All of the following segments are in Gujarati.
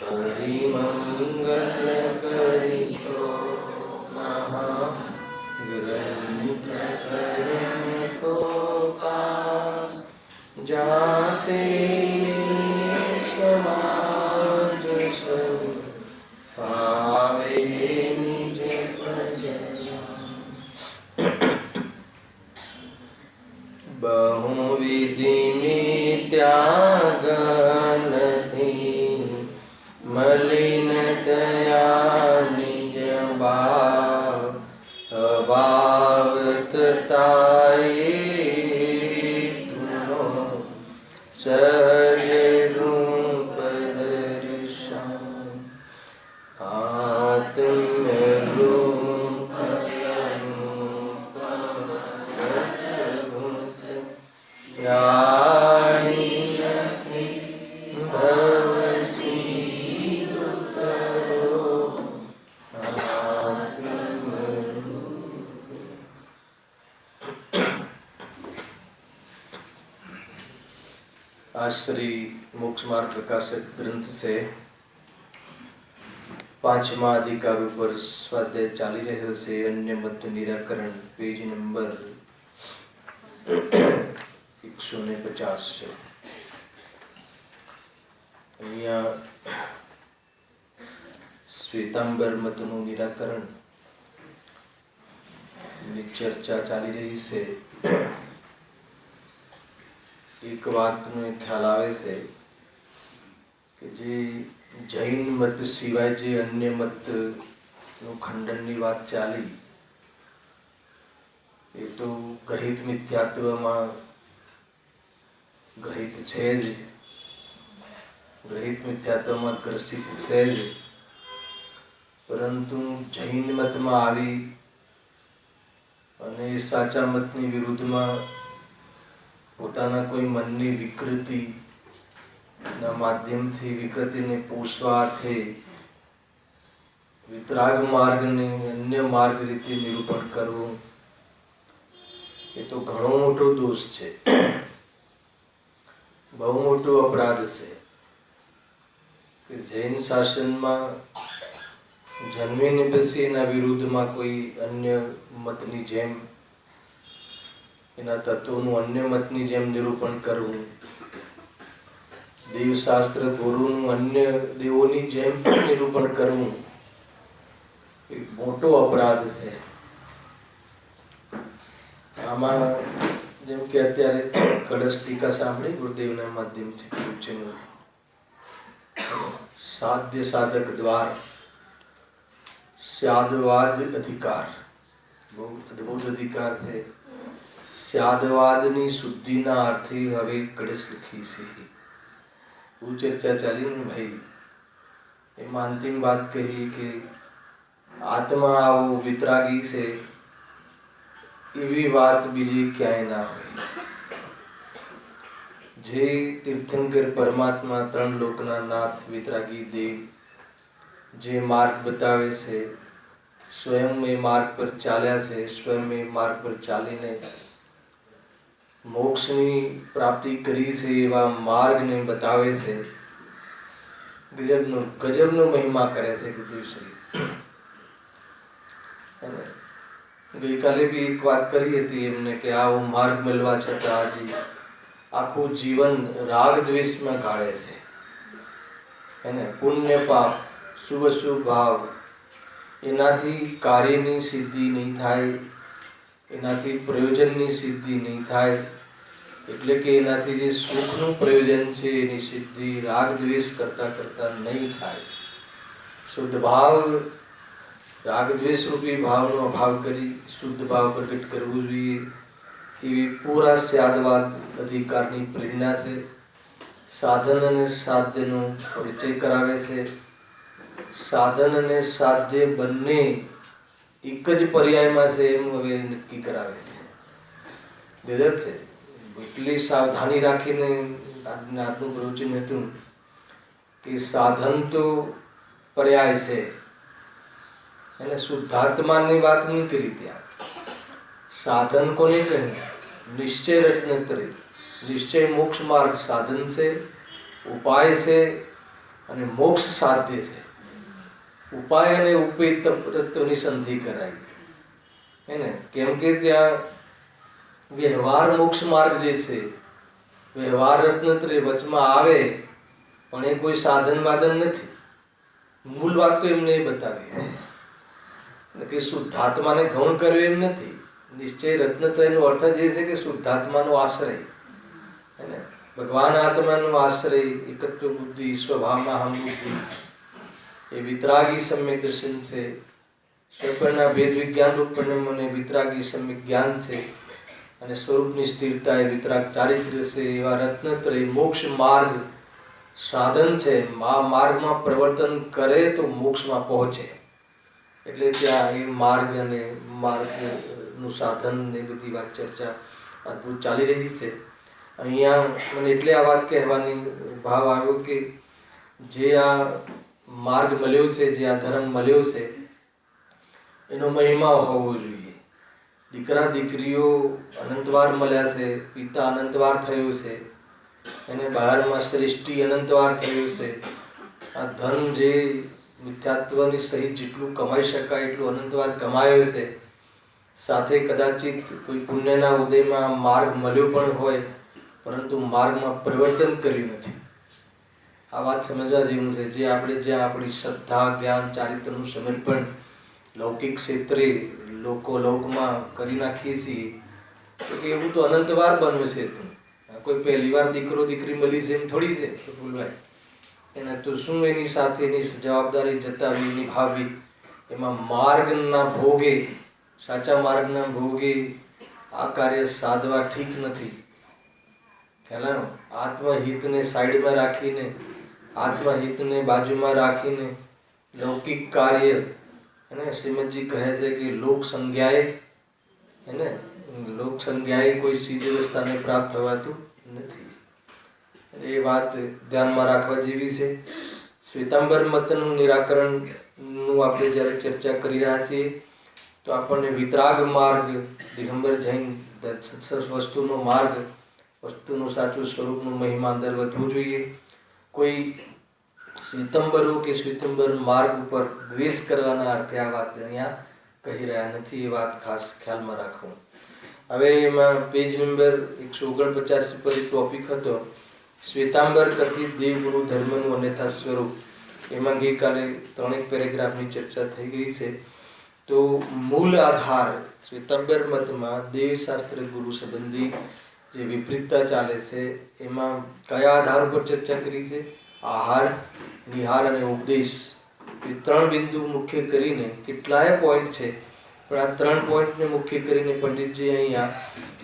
परिमंगल करितो ग्रंथ करम को जाते समाज सब पावे निज प्रजा। बहुविधि त्याग नहीं मलिन दया निज भाव अभावत ताये गुणों सहज रूप दर्शन आत्म रूप आज श्री मोक्ष मार्ग प्रकाशित ग्रंथ से पांचमा अधिकार पर स्वाध्याय चाली रहे से अन्य मत निराकरण पेज नंबर 150 છે. અહીંયા શ્વેતાંબર મતનું નિરાકરણ ની ચર્ચા ચાલી રહી છે. એક વાતનો ખ્યાલ આવે છે કે જે જૈન મત સિવાય જે અન્ય મતનું ખંડનની વાત ચાલી એ તો ગ્રહિત મિથ્યાત્વમાં ગ્રહિત છે જ, ગ્રહિત મિથ્યાત્વમાં ગ્રસિત છે જ, પરંતુ જૈન મતમાં આવી અને સાચા મતની વિરુદ્ધમાં પોતાના કોઈ મનની વિકૃતિના માધ્યમથી વિકૃતિને પોષવા અર્થે વિતરાગ માર્ગને અન્ય માર્ગ રીતે નિરૂપણ કરવું એ તો ઘણો મોટો દોષ છે, બહુ મોટો અપરાધ છે કે જૈન શાસનમાં જન્મીને પછી એના વિરુદ્ધમાં કોઈ અન્ય મતની જેમ એના તત્વોનું અન્ય મતની જેમ નિરૂપણ કરવું, દેવશાસ્ત્ર ગુરુનું અન્ય દેવોની જેમ નિરૂપણ કરવું એ મોટો અપરાધ છે. આમાં જેમ કે અત્યારે કળશ ટીકા સાંભળી ગુરુદેવના માધ્યમથી પૂછેલું સાધ્ય સાધક દ્વાર સ્યાદવાદ અધિકાર, બહુ અદભુત અધિકાર છે. સ્યાદવાદની શુદ્ધિના અર્થે હવે કળશ લખી છે. બહુ ચર્ચા ચાલી ને ભાઈ. એમાં અંતિમ વાત કહી કે આત્મા આવો વિતરાગી છે એવી વાત બીજી ક્યાંય ના હોય. જે તીર્થંકર પરમાત્મા ત્રણ લોકના નાથ વિતરાગી દેવ જે માર્ગ બતાવે છે, સ્વયં એ માર્ગ પર ચાલ્યા છે, સ્વયં એ માર્ગ પર ચાલીને મોક્ષની પ્રાપ્તિ કરી છે એવા માર્ગને બતાવે છે. ગજબનો મહિમા કરે છે ગુરુશ્રી. ગઈકાલે બી એક વાત કરી હતી એમને કે આવો માર્ગ મળવા છતાં આજે આખું જીવન રાગ દ્વેષમાં ગાળે છે. એને પુણ્ય પાપ શુભ અશુભ ભાવ એનાથી કાર્યની સિદ્ધિ નહીં થાય, એનાથી પ્રયોજનની સિદ્ધિ નહીં થાય. એટલે કે એનાથી જે સુખનું પ્રયોજન છે એની સિદ્ધિ રાગ દ્વેષ કરતા કરતા નહીં થાય. શુદ્ધ ભાવ રાગ દ્વેષ રૂપી ભાવનો અભાવ કરી શુદ્ધ ભાવ પ્રગટ કરવું જોઈએ એવી પૂરા સ્યાદવાદ અધિકારની પ્રેરણા છે. સાધન અને સાધ્યનો પરિચય કરાવે છે. સાધન અને સાધ્ય બંને એક જ પર્યાયમાં છે એમ હવે નક્કી કરાવે છે. બેદર છે. એટલી સાવધાની રાખીને આજનું પ્રવચન હતું કે સાધન તો પર્યાય છે અને શુદ્ધાત્માની વાત નહીં કરી. ત્યાં સાધન કોને કહે? નિશ્ચય રત્ન તરે નિશ્ચય મોક્ષ માર્ગ સાધન છે, ઉપાય છે અને મોક્ષ સાધ્ય છે. ઉપાય અને ઉપેય તત્વની સંધિ કરાય હે ને, કેમ કે ત્યાં વ્યવહાર મોક્ષ માર્ગ જે છે, વ્યવહાર રત્નત્રય વચમાં આવે પણ એ કોઈ સાધન વાદન નથી. મૂળ વાત તો એમને એ બતાવી કે શુદ્ધાત્માને ગૌણ કર્યો એમ નથી. નિશ્ચય રત્નત્રયનો અર્થ જ એ છે કે શુદ્ધાત્માનો આશ્રય હે ને, ભગવાન આત્માનો આશ્રય, એકત્વ બુદ્ધિ, સ્વભાવમાં હમ બુદ્ધિ, એ વિતરાગી સમ્યક દર્શન છે. સ્વપરના ભેદ વિજ્ઞાન રૂપ પરિણમોને વિતરાગી સમ્યક જ્ઞાન છે અને સ્વરૂપની સ્થિરતા એ વિતરાગ ચારિત્ર્ય છે. એવા રત્નત્રય મોક્ષ માર્ગ સાધન છે. માર્ગમાં પ્રવર્તન કરે તો મોક્ષમાં પહોંચે. એટલે ત્યાં એ માર્ગ અને માર્ગનું સાધન એ બધી વાત ચર્ચા અદભુત ચાલી રહી છે. અહીંયા મને એટલે આ વાત કહેવાની ભાવ આવ્યો કે જે આ માર્ગ મળ્યો છે, જે આ ધર્મ મળ્યો છે, એનો મહિમા હોવો જોઈએ. દીકરા દીકરીઓ અનંતવાર મળ્યા છે, પિતા અનંતવાર થયો છે, એને બહારમાં સૃષ્ટિ અનંતવાર થયું છે. આ ધન જે મિથ્યાત્વની સહિત જેટલું કમાઈ શકાય એટલું અનંતવાર કમાયો છે. સાથે કદાચિત કોઈ પુણ્યના ઉદયમાં માર્ગ મળ્યો પણ હોય પરંતુ માર્ગમાં પરિવર્તન કર્યું નથી. આ વાત સમજવા જેવું છે. જે આપણે જ્યાં આપણી શ્રદ્ધા, જ્ઞાન, ચારિત્રનું સમર્પણ લૌકિક ક્ષેત્રે લોકમાં કરી નાખીએ છીએ તો કે એવું તો અનંતવાર બન્યું છે. કોઈ પહેલી વાર દીકરો દીકરી મળી છે એમ થોડી છે ભૂલભાઈ. એને તો શું એની સાથે એની જવાબદારી જતાવી, નિભાવવી. એમાં માર્ગના ભોગે, સાચા માર્ગના ભોગે આ કાર્ય સાધવા ઠીક નથી. ખ્યાલ આત્મહિતને સાઈડમાં રાખીને, આત્મહિતને બાજુમાં રાખીને લૌકિક કાર્ય એને શ્રીમદજી કહે છે કે લોક સંજ્ઞાએ એને લોક સંજ્ઞાએ કોઈ સીધી રસ્તાને પ્રાપ્ત થવાતું નથી. એ વાત ધ્યાનમાં રાખવા જેવી છે. શ્વેતાંબર મતનું નિરાકરણનું આપણે જ્યારે ચર્ચા કરી રહ્યા છીએ તો આપણને વિતરાગ માર્ગ, દિગંબર જૈન વસ્તુનો માર્ગ, વસ્તુનું સાચું સ્વરૂપનું મહિમા અંદર વધવું જોઈએ. કોઈ શ્વેતંબરો કે શ્વેતંબર માર્ગ ઉપર દ્વેષ કરવાના અર્થે આ વાત અહીંયા કહી રહ્યા નથી. એ વાત ખાસ ખ્યાલમાં રાખવું. હવે એમાં પેજ નંબર 149 પર એક ટોપિક હતો, શ્વેતાંબર કથિત દેવગુરુ ધર્મનું અન્યથા સ્વરૂપ. એમાં ગઈકાલે 3 પેરેગ્રાફની ચર્ચા થઈ ગઈ છે. તો મૂળ આધાર શ્વેતાંબર મતમાં દેવશાસ્ત્ર ગુરુ સંબંધી જે વિપરીતતા ચાલે છે એમાં કયા આધાર ઉપર ચર્ચા કરી છે? આહાર, નિહાર અને ઉપદેશ. એ 3 બિંદુ મુખ્ય કરીને કેટલાય પોઈન્ટ છે પણ આ 3 પોઈન્ટને મુખ્ય કરીને પંડિતજી અહીંયા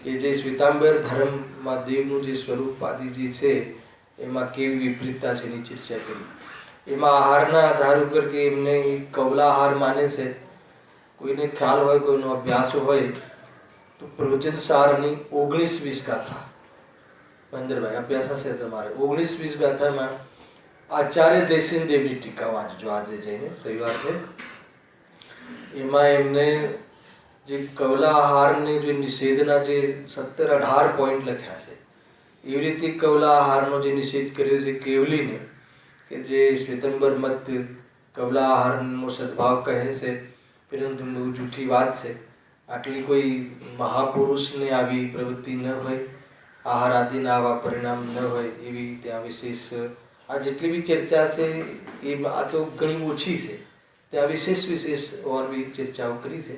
એ જે શ્વેતાંબર ધર્મમાં દેવનું જે સ્વરૂપ આદિ જે છે એમાં કેવી વિપરીતતા છે એની ચર્ચા કરી. એમાં આહારના આધાર ઉપર કે એમને કવલા આહાર માને છે. કોઈને ખ્યાલ હોય, કોઈનો અભ્યાસ હોય તો પ્રવચન સારની 19-20 ગાથા, મહેન્દ્રભાઈ અભ્યાસ હશે તમારે, 19-20 ગાથામાં આચાર્ય જયસિંહ દેવની ટીકા વાંચજો. આજે જઈને રવિવાર છે એમાં એમને જે કવલા આહારની જે નિષેધના જે 17-18 પોઈન્ટ લખ્યા છે, એવી રીતે કવલા આહારનો જે નિષેધ કર્યો છે કેવલીને, કે જે શ્વેતાંબર મત કવલા આહારનો સદભાવ કહે છે પરંતુ બહુ જૂઠી વાત છે. આટલી કોઈ મહાપુરુષને આવી પ્રવૃત્તિ ન હોય, આહાર આદિના આવા પરિણામ ન હોય એવી ત્યાં વિશેષ આ જેટલી બી ચર્ચા છે એ આ તો ઘણી ઓછી છે. ત્યાં વિશેષ ઓર બી ચર્ચાઓ કરી છે.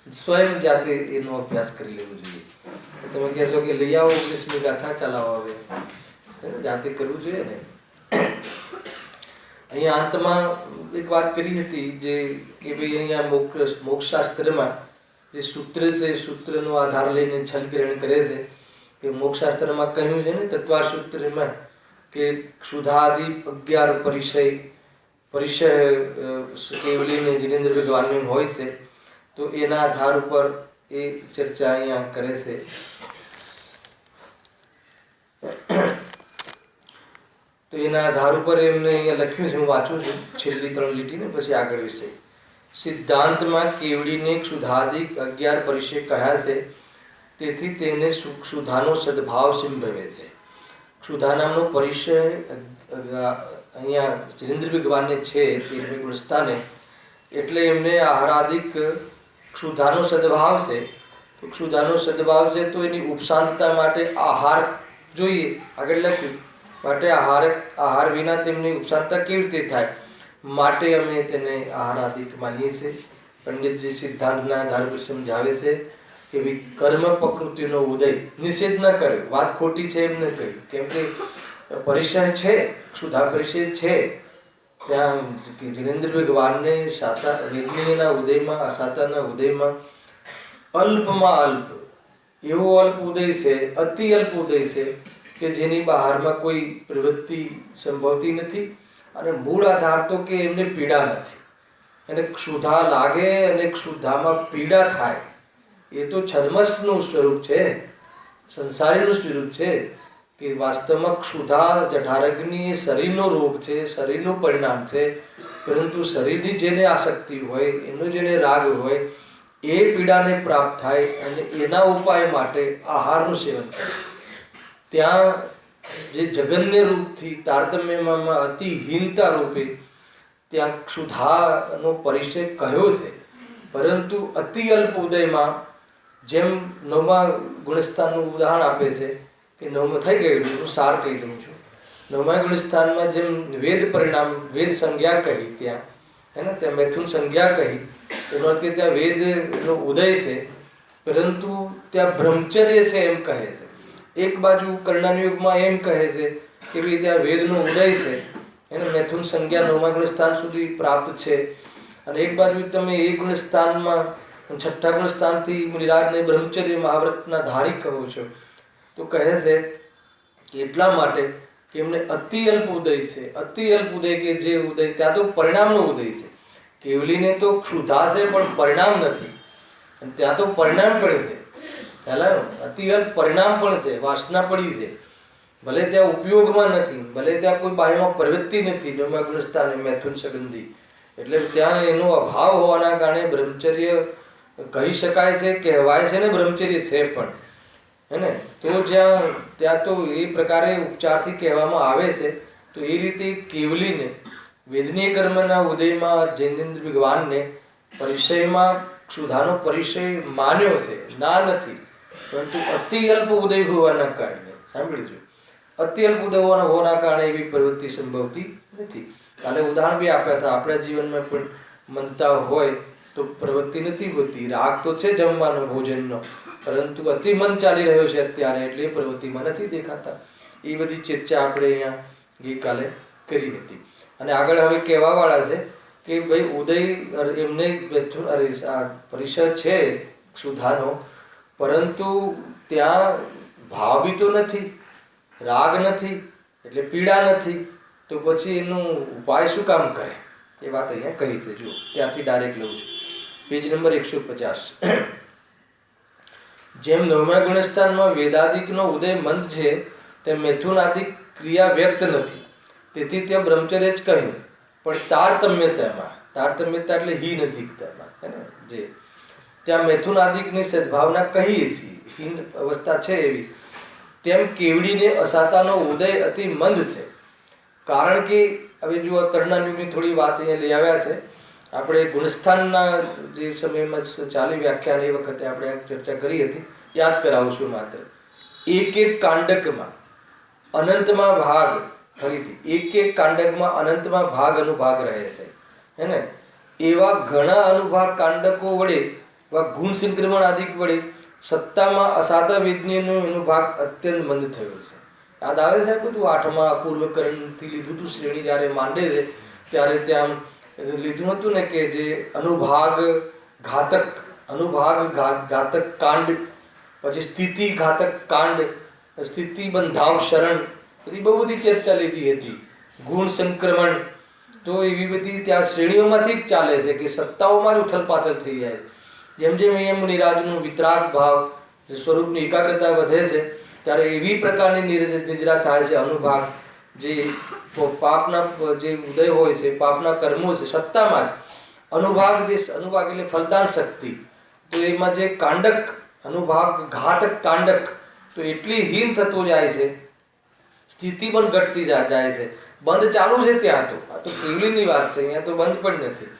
સ્વયં જાતે એનો અભ્યાસ કરી લેવો જોઈએ. તમે કહેશો કે લઈ આવો 19મી ગાથા ચલાવો, હવે જાતે કરવું જોઈએ ને. અહીંયા અંતમાં એક વાત કરી હતી જે કે ભાઈ અહીંયા મોક્ષશાસ્ત્રમાં જે સૂત્ર છે, સૂત્રનો આધાર લઈને છલ ગ્રહણ કરે છે કે મોક્ષશાસ્ત્રમાં કહ્યું છે ને તત્વાર સૂત્રમાં કે ક્ષુધાદિ 11 પરિચય કેવલીને જિનેન્દ્ર ભગવાનને હોય છે. તો એના આધાર ઉપર એ ચર્ચા અહીંયા કરે છે. તો એના આધાર ઉપર એમને અહીંયા લખ્યું છે, હું વાંચું છું છેલ્લી 3 લીટીને પછી આગળ વિષય. સિદ્ધાંતમાં કેવડીને ક્ષુધાદિક 11 પરિચય કહ્યા છે તેથી તેને ક્ષુધાનો સદભાવ સંભવે છે. ક્ષુધા નામનો પરિચય અહીંયા જિનેન્દ્ર ભગવાનને છે 13મી ગુણસ્થાને, એટલે એમને આહારાદિક ક્ષુધાનો સદભાવ છે. તો ક્ષુધાનો સદભાવ છે તો એની ઉપશાંતતા માટે આહાર જોઈએ, આગળ લખ્યું. માટે આહાર વિના તેમની ઉપશાંતતા કેવી રીતે થાય, માટે અમે તેને આહારાદિક માનીએ છીએ. પંડિતજી સિદ્ધાંતના આધાર પર સમજાવે છે કે ભાઈ કર્મ પ્રકૃતિનો ઉદય નિષેધ ન કર્યો, વાત ખોટી છે એમ ન કહ્યું, કેમ કે પરિચય છે, ક્ષુધા પરિચય છે. ત્યાં જિનેન્દ્ર ભગવાનને વેદનીયના ઉદયમાં, અસાતાના ઉદયમાં અલ્પમાં અલ્પ એવો અલ્પ ઉદય છે, અતિ અલ્પ ઉદય છે કે જેની બહારમાં કોઈ પ્રવૃત્તિ સંભવતી નથી. અને મૂળ આધાર તો કે એમને પીડા નથી. એને ક્ષુધા લાગે અને ક્ષુધામાં પીડા થાય એ તો છદ્મસનું સ્વરૂપ છે, સંસારીનું સ્વરૂપ છે. કે વાસ્તવમાં ક્ષુધા જઠારગ્નિ એ શરીરનો રોગ છે, શરીરનું પરિણામ છે. પરંતુ શરીરની જેને આસક્તિ હોય, એનો જેને રાગ હોય, એ પીડાને પ્રાપ્ત થાય અને એના ઉપાય માટે આહારનું સેવન કરે. ત્યાં જે જગન્ય રૂપથી તારતમ્યમાં અતિહીનતા રૂપે ત્યાં ક્ષુધાનો પરિચય કહ્યો છે. પરંતુ અતિ અલ્પ ઉદયમાં જેમ 9મા ગુણસ્થાનનું ઉદાહરણ આપે છે કે 9માં થઈ ગયું, હું સાર કહી દઉં છું. 9મા ગુણસ્થાનમાં જેમ વેદ પરિણામ, વેદ સંજ્ઞા કહી ત્યાં, હે ને, ત્યાં મૈથુન સંજ્ઞા કહી, એનો અર્થ કે ત્યાં વેદનો ઉદય છે, પરંતુ ત્યાં બ્રહ્મચર્ય છે એમ કહે છે. એક બાજુ કર્ણાની યુગમાં એમ કહે છે કે ભાઈ ત્યાં વેદનો ઉદય છે, એને મૈથુન સંજ્ઞા 9મા ગુણસ્થાન સુધી પ્રાપ્ત છે. અને એક બાજુ તમે એ ગુણસ્થાનમાં 6ઠ્ઠા ગુણસ્થાનથી મુનિરાજને બ્રહ્મચર્ય મહાવ્રતના ધારી કહો છો. તો કહે છે એટલા માટે કે એમને અતિ અલ્પ ઉદય છે. અતિ અલ્પ ઉદય કે જે ઉદય ત્યાં તો પરિણામનો ઉદય છે. કેવલીને તો ક્ષુધા છે પણ પરિણામ નથી, અને ત્યાં તો પરિણામ પણ છે. પહેલાં અતિ અલ્પ પરિણામ પણ છે, વાસના પડી છે, ભલે ત્યાં ઉપયોગમાં નથી, ભલે ત્યાં કોઈ બાહ્યમાં પ્રવૃત્તિ નથી. 9મા ગુણસ્થાને મૈથુન સંબંધી, એટલે ત્યાં એનો અભાવ હોવાના કારણે બ્રહ્મચર્ય કહી શકાય છે, કહેવાય છે ને બ્રહ્મચર્ય છે પણ, હે ને. તો ત્યાં તો એ પ્રકારે ઉપચારથી કહેવામાં આવે છે. તો એ રીતે કેવલીને વેદનીય કર્મના ઉદયમાં જૈનેન્દ્ર ભગવાનને પરિચયમાં ક્ષુધાનો પરિચય માન્યો છે, ના નથી. પરંતુ અતિ અલ્પ ઉદય હોવાના કારણે, સાંભળીજો, અતિ અલ્પ ઉદય હોવાના કારણે એવી પ્રવૃત્તિ સંભવતી નથી. કાલે ઉદાહરણ બી આપ્યા હતા. આપણા જીવનમાં પણ મંદતા હોય તો પ્રવૃત્તિ નથી હોતી. રાગ તો છે જમવાનો, ભોજનનો, પરંતુ અતિ મન ચાલી રહ્યો છે અત્યારે, એટલે એ પ્રવૃત્તિમાં નથી દેખાતા. એ બધી ચર્ચા આપણે અહીંયા ગઈકાલે કરી હતી. અને આગળ હવે કહેવાવાળા છે કે ભાઈ ઉદય એમને પરિચય છે ક્ષુધાનો, પરંતુ ત્યાં ભાવ બી તો નથી, રાગ નથી, એટલે પીડા નથી. તો પછી એનું ઉપાય શું કામ કરે, એ વાત અહીંયા કહી છે. જો ત્યાંથી ડાયરેક્ટ લઉં છું, પેજ નંબર 150. જેમ 9મા ગુણસ્થાનમાં વેદાદિકનો ઉદય મંદ છે, તેમ મૈથુનાદિક ક્રિયા વ્યક્ત નથી, તેથી ત્યાં બ્રહ્મચર્ય જ કહ્યું. પણ તારતમ્યતા એટલે હીન અધિકતામાં, હે ને, જે ત્યાં મૈથુનાદિકની સદભાવના કહીએ છીએ, હીન અવસ્થા છે એવી. તેમ કેવડીને અસાતાનો ઉદય અતિ મંદ છે. કારણ કે હવે જો કર્ણાયુગની થોડી વાત અહીંયા લઈ આવ્યા છે. આપણે ગુણસ્થાનના જે સમયમાં ચાલી વ્યાખ્યાન એ વખતે આપણે ચર્ચા કરી હતી, યાદ કરાવું છું માત્ર. એક કાંડકમાં અનંતમાં ભાગ, ફરીથી એક કાંડકમાં અનંતમાં ભાગ અનુભાગ રહે છે, હે ને. એવા ઘણા અનુભાગ કાંડકો વડે વા ગુણ સંક્રમણ આદિક વડે સત્તામાં અસાતા વેદનીયનો અનુભાગ અત્યંત મંદ થયો છે. યાદ આવે છે બધું? 8મા અપૂર્વકરણથી લીધું હતું. શ્રેણી જ્યારે માંડે છે ત્યારે ત્યાં લીધું હતું ને કે જે અનુભાગ ઘાતક કાંડ, પછી સ્થિતિ ઘાતક કાંડ, સ્થિતિ બંધાવ શરણ, બધી બહુ બધી ચર્ચા લીધી હતી. ગુણ સંક્રમણ, તો એવી બધી ત્યાં શ્રેણીઓમાંથી જ ચાલે છે કે સત્તાઓમાં જ ઉથલ પાછળ થઈ જાય છે. જેમ જેમ એમ મુનિરાજનું વિતરાગ ભાવ, સ્વરૂપની એકાગ્રતા વધે છે, ત્યારે એવી પ્રકારની નિજરા થાય છે. અનુભાગ જે પાપના જે ઉદય હોય છે, પાપના કર્મો છે, સત્તામાં જ અનુભાગ, જે અનુભાગ એટલે ફલદાન શક્તિ. તો એમાં જે કાંડક અનુભાગ ઘાતક કાંડક તો એટલી હીન થતો જાય છે, સ્થિતિ પણ ઘટતી જાય છે. બંધ ચાલુ છે ત્યાં તો, આ તો કેવલીની વાત છે, અહીંયા તો બંધ પણ નથી.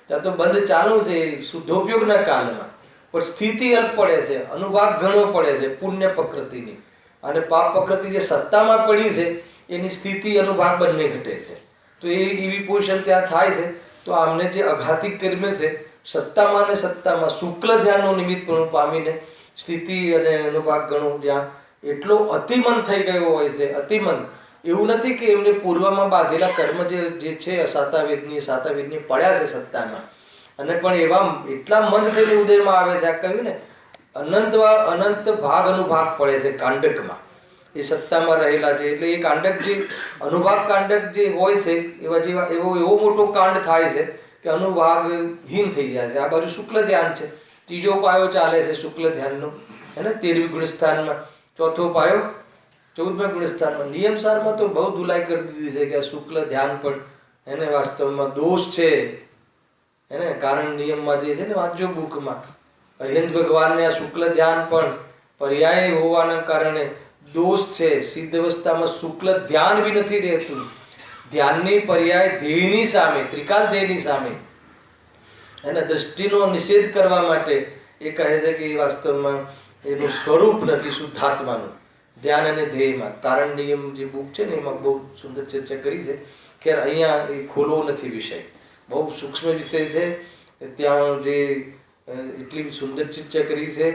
ત્યાં તો બંધ ચાલુ છે શુદ્ધોપયોગના કાળમાં, પણ સ્થિતિ અલ્પ પડે છે, અનુભાગ ઘણો પડે છે પુણ્ય પ્રકૃતિની, અને પાપ પ્રકૃતિ જે સત્તામાં પડી છે એની સ્થિતિ અનુભાગ બંને ઘટે છે. તો એવી પોઝિશન ત્યાં થાય છે. તો આમને જે અઘાતિક કર્મ છે સત્તામાં ને સત્તામાં શુક્લ ધ્યાનનું નિમિત્તપણું પામીને સ્થિતિ અને અનુભાગ ગણું જ્યાં એટલો અતિમન થઈ ગયો હોય છે. અતિમન એવું નથી કે એમને પૂર્વમાં બાંધેલા કર્મ જે છે સાતાવેદની પડ્યા છે સત્તામાં, અને પણ એવા એટલા મન થઈને ઉદયમાં આવે છે. આ કહ્યું ને અનંત ભાગ અનુભાગ પડે છે કાંડકમાં, એ સત્તામાં રહેલા છે. એટલે એ કાંડક જે અનુભાગ કાંડક જે હોય છે એવો મોટો કાંડ થાય છે કે અનુભાગહીન થઈ જાય છે. આ બાજુ શુક્લ ધ્યાન છે, ત્રીજો પાયો ચાલે છે શુક્લ ધ્યાનનો, હે ને 13મી ગુણસ્થાનમાં, ચોથો પાયો 14મા ગુણસ્થાનમાં. નિયમસારમાં તો બહુ ધુલાઈ કરી દીધી છે કે આ શુક્લ ધ્યાન પણ એને વાસ્તવમાં દોષ છે, એને કારણ નિયમમાં જે છે ને વાંચજો બુકમાં, અરિહંત ભગવાનને આ શુક્લ ધ્યાન પણ પર્યાય હોવાના કારણે દોષ છે. સિદ્ધ અવસ્થામાં શુક્લ ધ્યાન બી નથી રહેતું. ધ્યાનની પર્યાય ધ્યેયની સામે, ત્રિકાલ ધ્યેયની સામે એને દ્રષ્ટિનો નિષેધ કરવા માટે એ કહે છે કે એ વાસ્તવમાં એનું સ્વરૂપ નથી શુદ્ધાત્માનું ધ્યાન અને ધ્યેયમાં. કારણ નિયમ જે બુક છે ને એમાં બહુ સુંદર ચર્ચા કરી છે. ખેર અહીંયા એ ખોલવો નથી વિષય, બહુ સૂક્ષ્મ વિષય છે. ત્યાં જે એટલી સુંદર ચર્ચા કરી છે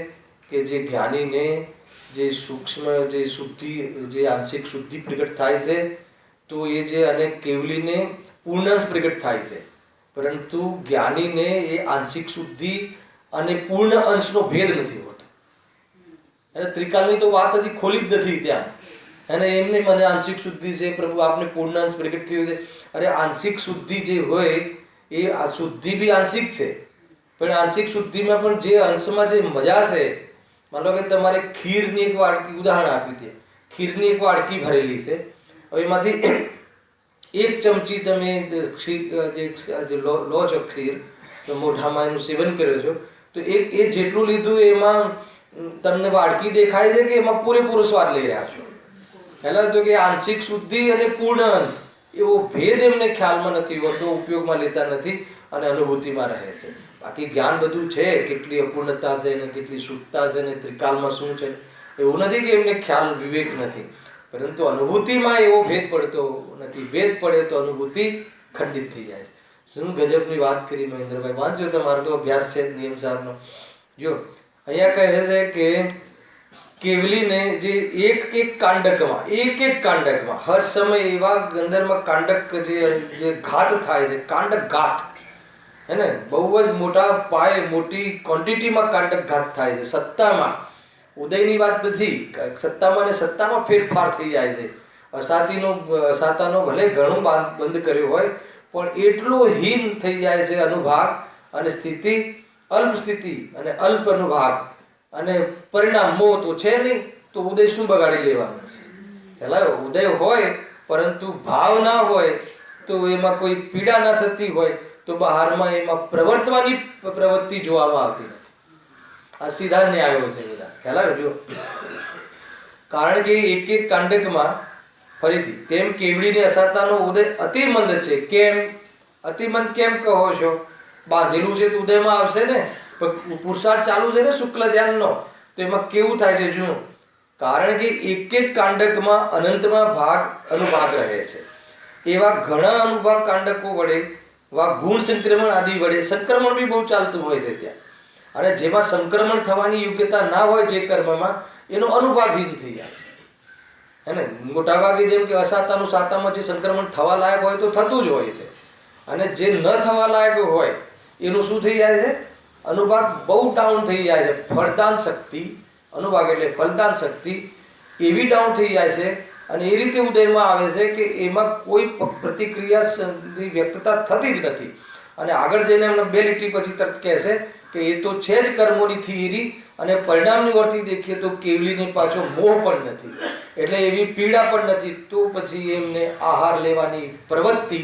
કે જે જ્ઞાનીને જે સૂક્ષ્મ જે શુદ્ધિ, જે આંશિક શુદ્ધિ પ્રગટ થાય છે તો એ જે અને કેવલીને પૂર્ણાંશ પ્રગટ થાય છે, પરંતુ જ્ઞાનીને એ આંશિક શુદ્ધિ અને પૂર્ણ અંશનો ભેદ નથી હોતો. અને ત્રિકાલની તો વાત હજી ખોલી જ નથી ત્યાં, અને એમને મને આંશિક શુદ્ધિ છે પ્રભુ આપને પૂર્ણાંશ પ્રગટ થયું છે. અરે આંશિક શુદ્ધિ જે હોય એ આ શુદ્ધિ બી આંશિક છે, પણ આંશિક શુદ્ધિમાં પણ જે અંશમાં જે મજા છે, માનો કે તમારે ખીરની એક વાડકી, ઉદાહરણ આપ્યું છે, ખીરની એક વાડકી ભરેલી છે, હવે એમાંથી 1 ચમચી તમે જે લો છો ખીર, તો મોઢામાં એનું સેવન કર્યો છો, તો એ જેટલું લીધું એમાં તમને વાડકી દેખાય છે કે એમાં પૂરેપૂરો સ્વાદ લઈ રહ્યા છો? પહેલાં તો કે આંશિક શુદ્ધિ અને પૂર્ણ અંશ એવો ભેદ એમને ખ્યાલમાં નથી હોતો, ઉપયોગમાં લેતા નથી અને અનુભૂતિમાં રહે છે. બાકી જ્ઞાન બધું છે, કેટલી અપૂર્ણતા છે ને કેટલી શુદ્ધતા છે ને ત્રિકાલમાં શું છે, એવું નથી કે એમને ખ્યાલ વિવેક નથી, પરંતુ અનુભૂતિમાં એવો ભેદ પડતો નથી. ભેદ પડે તો અનુભૂતિ ખંડિત થઈ જાય. શું ગજબની વાત કરી મહેન્દ્રભાઈ, વાંચજો, તમારો તો અભ્યાસ છે નિયમસારનો. જો અહીંયા કહે છે કે કેવલીને જે એક કાંડકમાં હર સમય એવા અંદરમાં કાંડક જે ઘાત થાય છે, કાંડક ઘાત, હે ને, બહુ જ મોટા પાયે મોટી ક્વોન્ટિટીમાં કાંડક ઘાત થાય છે. સત્તામાં ઉદયની વાત નથી, સત્તામાં ને સત્તામાં ફેરફાર થઈ જાય છે. અસાતાનો ભલે ઘણું બંધ કર્યો હોય પણ એટલો હીન થઈ જાય છે અનુભાગ, અને સ્થિતિ અલ્પ સ્થિતિ અને અલ્પ અનુભાગ, અને પરિણામ મોહ તો છે નહીં, તો ઉદય શું બગાડી લેવાનું છે? પહેલાં ઉદય હોય પરંતુ ભાવ ના હોય, તો એમાં કોઈ પીડા ના થતી હોય, તો બહારમાં એમાં પ્રવર્તવાની પ્રવૃત્તિ જોવામાં આવતી નથી. આ સીધા ન્યાયો છે બધા, ખ્યાલ જો. કારણ કે એક કાંડકમાં ફરીથી તેમ કેવડીની અસાતાનો ઉદય અતિમંદ છે. કેમ અતિમંદ કેમ કહો છો? બાંધેલું છે તો ઉદયમાં આવશે ને, પણ પુરુષાર્થ ચાલુ છે ને શુક્લ ધ્યાનનો, તો એમાં કેવું થાય છે જુઓ. કારણ કે એક કાંડકમાં અનંતમાં અનુભાગ રહે છે. એવા ઘણા અનુભાગ કાંડકો વડે વા ગુણ સંક્રમણ આદિ વડે સંક્રમણ બી બહુ ચાલતું હોય છે ત્યાં, અને જેમાં સંક્રમણ થવાની યોગ્યતા ના હોય જે કર્મમાં, એનો અનુભાગહીન થઈ જાય છે, હે ને. મોટાભાગે જેમ કે અસાતાનું સાતામાં જે સંક્રમણ થવા લાયક હોય તો થતું જ હોય છે, અને જે ન થવા લાયક હોય એનું શું થઈ જાય છે? અનુભાગ બહુ ડાઉન થઈ જાય છે. ફળદાન શક્તિ, અનુભાગ એટલે ફળદાન શક્તિ એવી ડાઉન થઈ જાય છે, અને એ રીતે ઉદયમાં આવે છે કે એમાં કોઈ પ્રતિક્રિયાની વ્યક્તતા થતી જ નથી. અને આગળ જઈને એમને 2 લીટી પછી તરત કહેશે કે એ તો છે જ કર્મોની થિયરી, અને પરિણામની ઓરથી દેખીએ તો કેવલીને પાછો મોહ પણ નથી, એટલે એવી પીડા પણ નથી. તો પછી એમને આહાર લેવાની પ્રવૃત્તિ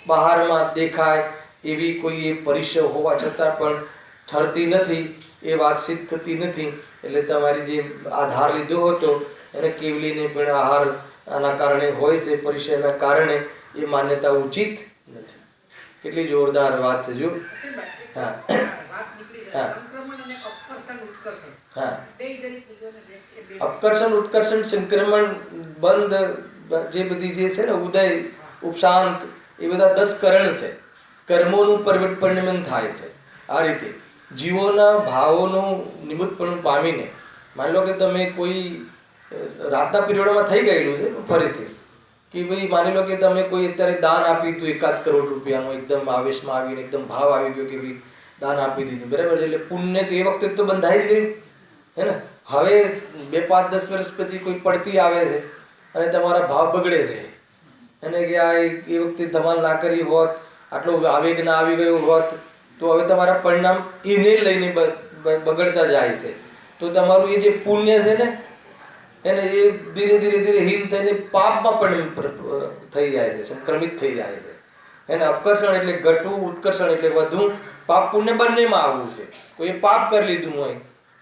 બહારમાં દેખાય એવી કોઈ એ પરિસર હોવા છતાં પણ ઠરતી નથી, એ વાત સિદ્ધ થતી નથી. એટલે તમારી જે આધાર લીધો હતો એને કેવલીને પણ આહાર આના કારણે હોય છે, પરિચયના કારણે એ માન્યતા ઉચિત નથી. કેટલી જોરદાર વાત છે જો. હા હા હા અપકર્ષણ ઉત્કર્ષણ સંક્રમણ બંધ જે બધી જે છે ને ઉદય ઉપશાંત એ બધા 10 કરણ છે. કર્મોનું પરિણમન થાય છે. આ રીતે જીવોના ભાવોનું નિમિત્તપણું પામીને માની લો કે તમે કોઈ રાતના પીરિયડમાં થઈ ગયેલું છે ફરીથી કે ભાઈ માની લો કે તમે કોઈ અત્યારે દાન આપી દીધું 1 કરોડ રૂપિયાનું, એકદમ આવેશમાં આવીને એકદમ ભાવ આવી ગયો કે ભાઈ દાન આપી દીધું, બરાબર. એટલે પુણ્ય તો એ વખતે તો બંધાઈ જ ગયું હે ને. હવે 2, 5, 10 વર્ષ પછી કોઈ પડતી આવે છે અને તમારા ભાવ બગડે છે અને કે આ એ વખતે ધમાલ ના કરી હોત, આટલો આવેગ ના આવી ગયો હોત, તો હવે તમારા પરિણામ એને લઈને બગડતા જાય છે. તો તમારું એ જે પુણ્ય છે ને એને એ ધીરે ધીરે હીન થઈને પાપમાં પણ થઈ જાય છે, સંક્રમિત થઈ જાય છે. એને અપકર્ષણ એટલે ઘટવું, ઉત્કર્ષણ એટલે વધવું, પાપ પુણ્ય બંનેમાં આવવું છે. કોઈ પાપ કરી લીધું હોય,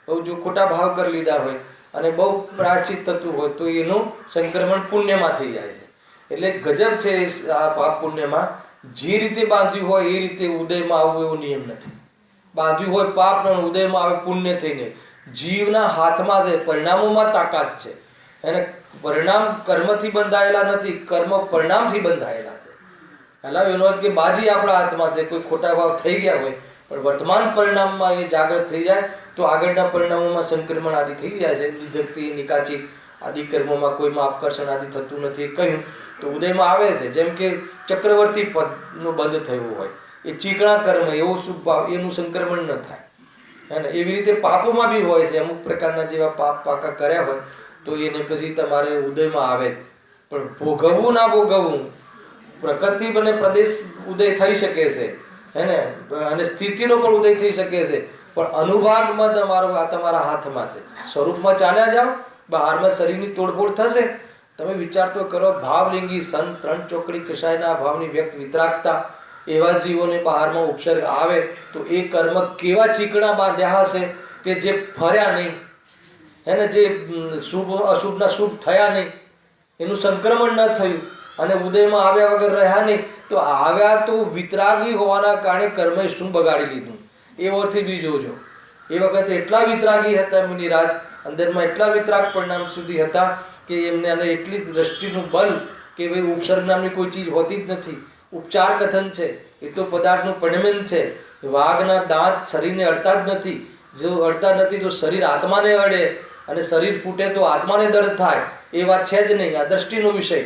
બહુ જો ખોટા ભાવ કરી લીધા હોય અને બહુ પ્રાયશ્ચિત થતું હોય તો એનું સંક્રમણ પુણ્યમાં થઈ જાય છે. એટલે ગજબ છે આ પાપ પુણ્યમાં. જે રીતે બાંધ્યું હોય એ રીતે ઉદયમાં આવવું એવો નિયમ નથી. બાંધ્યું હોય પાપ પણ ઉદયમાં આવે પુણ્ય થઈને. જીવના હાથમાં છે, પરિણામોમાં તાકાત છે. એને પરિણામ કર્મથી બંધાયેલા નથી, કર્મ પરિણામથી બંધાયેલા છે. એટલે એનો અર્થ કે બાજી આપણા હાથમાં છે. કોઈ ખોટા ભાવ થઈ ગયા હોય પણ વર્તમાન પરિણામમાં એ જાગૃત થઈ જાય તો આગળના પરિણામોમાં સંક્રમણ આદિ થઈ જાય છે. નિધક્તિ, નિકાચી આદિ કર્મોમાં કોઈમાં આકર્ષણ આદિ થતું નથી. કહ્યું તો ઉદયમાં આવે છે. જેમ કે ચક્રવર્તી પદનો બંધ થયો હોય, એ ચીકણા કર્મ એવો શુભ ભાવ એનું સંક્રમણ ન થાય હે ને. એવી રીતે પાપોમાં બી હોય છે. અમુક પ્રકારના જેવા પાપ પાકા કર્યા હોય તો એને પછી તમારે ઉદયમાં આવે જ. પણ ભોગવવું ના ભોગવવું, પ્રકૃતિ અને પ્રદેશ ઉદય થઈ શકે છે હે ને, અને સ્થિતિનો પણ ઉદય થઈ શકે છે. પણ અનુભાગમાં તમારા હાથમાં છે. સ્વરૂપમાં ચાલ્યા જાઓ, બહારમાં શરીરની તોડફોડ થશે. તમે વિચાર તો કરો, ભાવલિંગી સંત 3 ચોકડી કસાયના ભાવની વ્યક્ત વિતરાગતા એવા જીવોને બહારમાં ઉપસર્ગ આવે તો એ કર્મ કેવા ચીકણા બાંધ્યા હશે કે જે ફર્યા નહીં એને, જે શુભ અશુભના શુભ થયા નહીં, એનું સંક્રમણ ન થયું અને ઉદયમાં આવ્યા વગર રહ્યા નહીં. તો આવ્યા તો વિતરાગી હોવાના કારણે કર્મે શું બગાડી લીધું એ ઓરથી બી જોજો. એ વખતે એટલા વિતરાગી હતા મુનિરાજ, અંદરમાં એટલા વિતરાગ પરિણામ સુધી હતા કે એમને અને એટલી દ્રષ્ટિનું બલ કે ભાઈ ઉપસર્ગ નામની કોઈ ચીજ હોતી જ નથી. ઉપચાર કથન છે એ તો પદાર્થનું પરિણમન છે. વાઘના દાંત શરીરને અડતા જ નથી. જો અડતા નથી તો શરીર આત્માને અડે અને શરીર ફૂટે તો આત્માને દર્દ થાય. એ વાત છે જ નહીં. આ દ્રષ્ટિનો વિષય,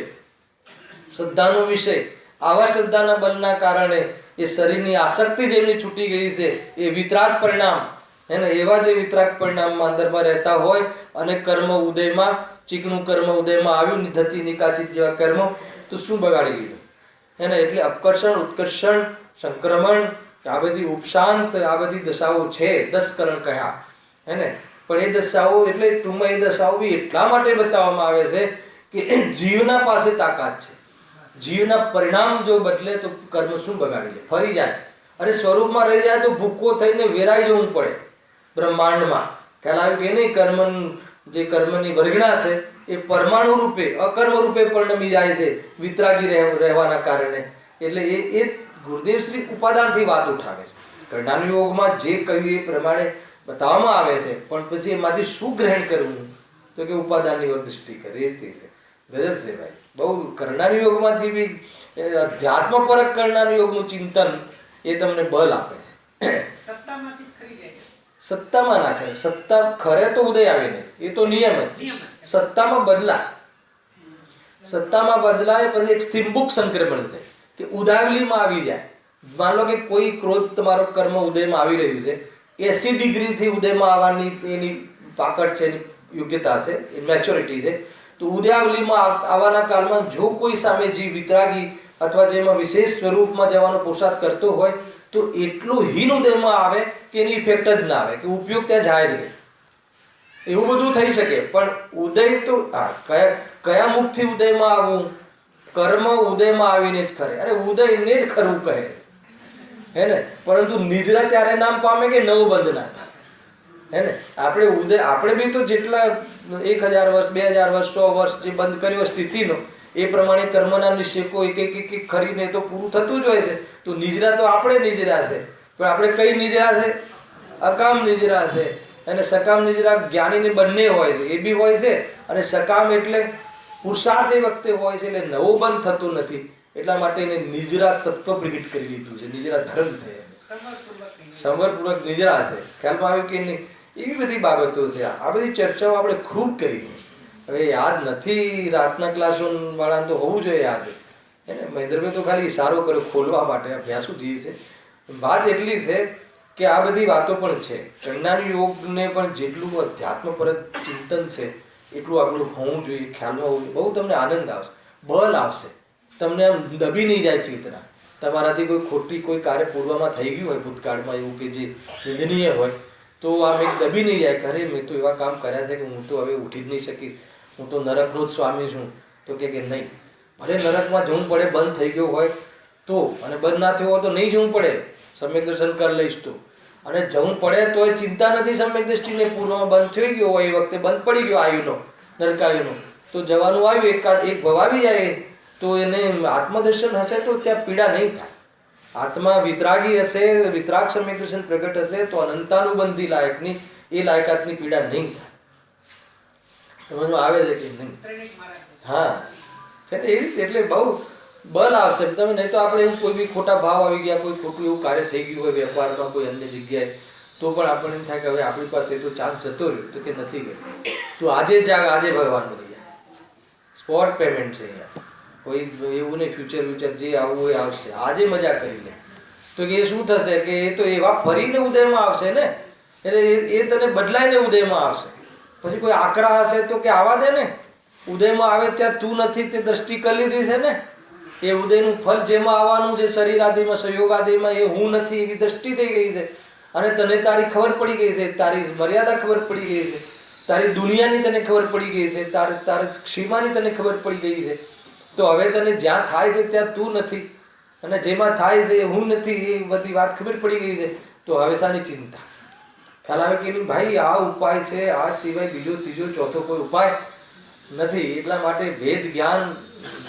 શ્રદ્ધાનો વિષય. આવા શ્રદ્ધાના બલના કારણે એ શરીરની આસક્તિ જેમની છૂટી ગઈ છે એ વિતરાગ પરિણામ એને, એવા જે વિતરાગ પરિણામમાં અંદરમાં રહેતા હોય અને કર્મ ઉદયમાં, ચીકણું કર્મ ઉદયમાં આવ્યું, નિધતિ નિકાચિત જેવા કર્મ, તો શું બગાડી લીધું એને. એટલે અપકર્ષણ, ઉત્કર્ષણ, સંક્રમણ, આ બધી ઉપશાંત, આ બધી દશાઓ છે. 10 કરણ કહ્યા એને. પણ એ દશાઓ એટલે ટૂંકમાં એ દશાઓ બી એટલા માટે બતાવવામાં આવે છે કે જીવના પાસે તાકાત છે. જીવના પરિણામ જો બદલે તો કર્મ શું બગાડી લે, ફરી જાય. અરે સ્વરૂપમાં રહી જાય તો ભૂક્કો થઈને વેરાઈ જવું પડે બ્રહ્માંડમાં. ખ્યાલ આવ્યું કે નહીં? જે કર્મની વર્ગણા છે એ પરમાણુ રૂપે, અકર્મ રૂપે પરિણમી જાય છે વિતરાગી રહેવાના કારણે. એટલે એ ગુરુદેવ શ્રી ઉપાદાનથી વાત ઉઠાવે છે. જ્ઞાન યોગમાં જે કહ્યું એ પ્રમાણે બતાવવામાં આવે છે, પણ પછી એમાંથી શું ગ્રહણ કરવું તો કે ઉપાદાનની દ્રષ્ટિ કરે. એ રીતે છે. ગજબ છે ભાઈ. બહુ કરનાર યોગમાંથી બી અધ્યાત્મ પરક કરનાર યોગનું ચિંતન એ તમને બલ આપે છે. સત્તામાં ના કરે. સત્તા ખરે તો ઉદય આવે નહીં, એ તો નિયમ જ છે. સત્તામાં બદલાય, સત્તામાં બદલાય પછી એક સ્તિંબુક સંક્રમણ છે કે ઉદાવલીમાં આવી જાય. માન લો કે કોઈ ક્રોધ તમારો કર્મ ઉદયમાં આવી રહ્યું છે, 80 ડિગ્રીથી ઉદયમાં આવવાની એની તાકાત છે, એની યોગ્યતા છે, એ મેચ્યોરિટી છે. તો ઉદયાવલીમાં આવવાના કાળમાં જો કોઈ સામે જીવ વિતરાગી અથવા જેમાં વિશેષ સ્વરૂપમાં જવાનો પુરુષાર્થ કરતો હોય તો એટલું હીન ઉદયમાં આવે કે એની ઇફેક્ટ જ ના આવે, કે ઉપયોગ ત્યાં જાય જ નહીં. એવું બધું થઈ શકે. પણ ઉદય તો કયા મુખથી ઉદયમાં આવવું? કર્મ ઉદયમાં આવીને જ ખરે. અને ઉદયને જ ખરું કહે હે ને. પરંતુ નિદ્રા ત્યારે નામ પામે કે નવ બંધ ના થાય. હે ને? આપણે બી તો જેટલા 1000 વર્ષ 2000 વર્ષ 100 વર્ષ જે બંધ કર્યો સ્થિતિનો, એ પ્રમાણે કર્મના નિષેકો એક ખરીને તો પૂરું થતું જ હોય છે. તો નિજરા તો આપણે નિજરા છે, પણ આપણે કઈ નિજરા છે? અકામ નિજરા છે. અને સકામ નિજરા જ્ઞાનીને બંને હોય છે, એ બી હોય છે. અને સકામ એટલે પુરુષાર્થ એ વખતે હોય છે, એટલે નવો બંધ થતો નથી. એટલા માટે એને નિજરા તત્વ પ્રગટ કરી લીધું છે. નિજરા ધર્મ છે, સંવરપૂર્વક નિજરા છે. ખ્યાલમાં આવ્યું કે નહીં? એવી બધી બાબતો છે. આ બધી ચર્ચાઓ આપણે ખૂબ કરી. હવે યાદ નથી, રાતના ક્લાસો વાળા તો હોવું જોઈએ યાદ. એને મહેન્દ્રભાઈ તો ખાલી ઇશારો કર્યો ખોલવા માટે, અભ્યાસુ જે છે. વાત એટલી છે કે આ બધી વાતો પણ છે. કન્યાની યોગને પણ જેટલું અધ્યાત્મ પર ચિંતન છે એટલું આપણું હોવું જોઈએ, ખ્યાલમાં હોવું જોઈએ. બહુ તમને આનંદ આવશે, બળ આવશે. તમને આમ દબી નહીં જાય ચેતના. તમારાથી કોઈ ખોટી કોઈ કાર્ય પૂર્વમાં થઈ ગયું હોય ભૂતકાળમાં એવું કે જે નિંદનીય હોય, તો આમ એક દબી નહીં જાય. ખરે મેં તો એવા કામ કર્યા છે કે હું તો હવે ઉઠી જ નહીં શકીશ, હું તો નરકનો જ સ્વામી છું. તો કે નહીં, ભલે નરકમાં જવું પડે, બંધ થઈ ગયો હોય તો, અને બંધ ના થયો હોય તો નહીં જવું પડે, સમ્યક દર્શન કરી લઈશ તો. અને જવું પડે તો એ ચિંતા નથી. સમ્યક દ્રષ્ટિને પૂર્વમાં બંધ થઈ ગયો હોય, એ વખતે બંધ પડી ગયો આયુનો, નરકાયુનો, તો જવાનું આવ્યું, એક ભવાવી જાય તો એને આત્મદર્શન હશે તો ત્યાં પીડા નહીં થાય. આત્મા વિતરાગી હશે, વિતરાગ સમ્યક દર્શન પ્રગટ હશે તો અનંતાનુબંધી લાયકની એ લાયકાતની પીડા નહીં થાય. સમજમાં આવે છે કે નહીં? હા છે ને, એવી એટલે બહુ બળ આવશે તમે. નહીં તો આપણે એવું કોઈ બી ખોટા ભાવ આવી ગયા, કોઈ ખોટું એવું કાર્ય થઈ ગયું હોય વેપારમાં, કોઈ અન્ય જગ્યાએ, તો પણ આપણને એમ થાય કે હવે આપણી પાસે તો ચાન્સ જતો રહ્યો. તો કે નથી ગયો, તો આજે જાગ, આજે ભગવાન મળી જાય. સ્પોટ પેમેન્ટ છે અહીંયા. કોઈ એવું નહીં ફ્યુચર જે આવવું હોય આવશે, આજે મજા કરી લે. તો કે એ શું થશે કે એ તો એવા ફરીને ઉદયમાં આવશે ને, એટલે એ તને બદલાઈને ઉદયમાં આવશે. પછી કોઈ આકરા હશે તો કે આવા દે ને, ઉદયમાં આવે ત્યાં તું નથી તે દ્રષ્ટિ કરી લીધી છે ને. એ ઉદયનું ફલ જેમાં આવવાનું છે શરીર આદિમાં, સંયોગ આદિમાં, એ હું નથી એવી દ્રષ્ટિ થઈ ગઈ છે. અને તને તારી ખબર પડી ગઈ છે, તારી મર્યાદા ખબર પડી ગઈ છે, તારી દુનિયાની તને ખબર પડી ગઈ છે, તારી સીમાની તને ખબર પડી ગઈ છે. તો હવે તને જ્યાં થાય છે ત્યાં તું નથી, અને જેમાં થાય છે હું નથી, એ બધી વાત ખબર પડી ગઈ છે. તો હવે શાની ચિંતા? ખ્યાલ આવે કે નહીં? ભાઈ આ ઉપાય છે, આ સિવાય બીજો ત્રીજો ચોથો કોઈ ઉપાય નથી. એટલા માટે વેદ જ્ઞાન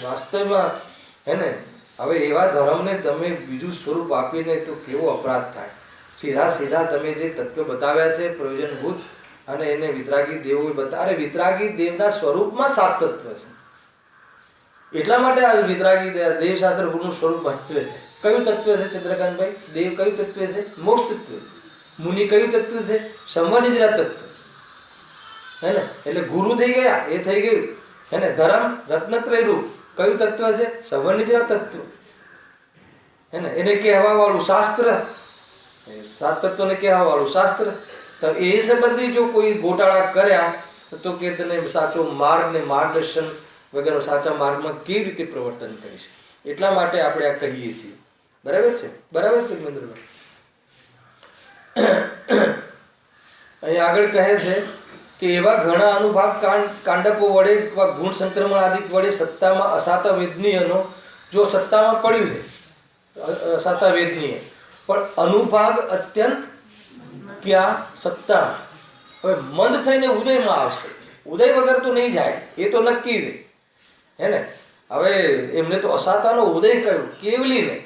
વાસ્તવમાં હે ને, હવે એવા ધર્મને તમે બીજું સ્વરૂપ આપીને તો કેવો અપરાધ થાય. સીધા તમે જે તત્વ બતાવ્યા છે પ્રયોજનભૂત, અને એને વિતરાગી દેવો બતાવે. વિતરાગી દેવના સ્વરૂપમાં 7 તત્વ છે. એટલા માટે આ વિતરાગી દેવશાસ્ત્ર ગુરુનું સ્વરૂપ મહત્વ છે. કયું તત્વ છે ચંદ્રકાંતભાઈ? દેવ કયું તત્વ છે? મોક્ષ તત્વ. મુનિ કયું તત્વ છે? સંવનિજરા તત્વ. હે ને, એટલે ગુરુ થઈ ગયા, એ થઈ ગયું. હે ને, ધર્મ રત્નત્રય રૂપ કયું તત્વ છે? સંવનિજરા તત્વ. હે ને, એને કહેવા વાળું શાસ્ત્ર, 7 તત્વને કહેવા વાળું શાસ્ત્ર. તો એ સંબંધી જો કોઈ ગોટાળા કર્યા તો કે તને સાચો માર્ગ ને માર્ગદર્શન વગેરે સાચા માર્ગમાં કેવી રીતે પ્રવર્તન કરીશ. એટલા માટે આપણે આ કહીએ છીએ. બરાબર છે? બરાબર છે મહેન્દ્રભાઈ? અહીં આગળ કહે છે કે એવા ઘણા અનુભાગ કાંડકો વડે ગુણ સંક્રમણ આદિ વડે સત્તામાં અસાતા વેદનીયનો જો સત્તામાં પડ્યું છે, અસાતા વેદનીય, પણ અનુભાગ અત્યંત ક્યાં સત્તા. હવે મંદ થઈને ઉદયમાં આવશે. ઉદય વગર તો નહીં જાય, એ તો નક્કી છે. હે ને, હવે એમને તો અસાતાનો ઉદય કહ્યું, કેવલીને.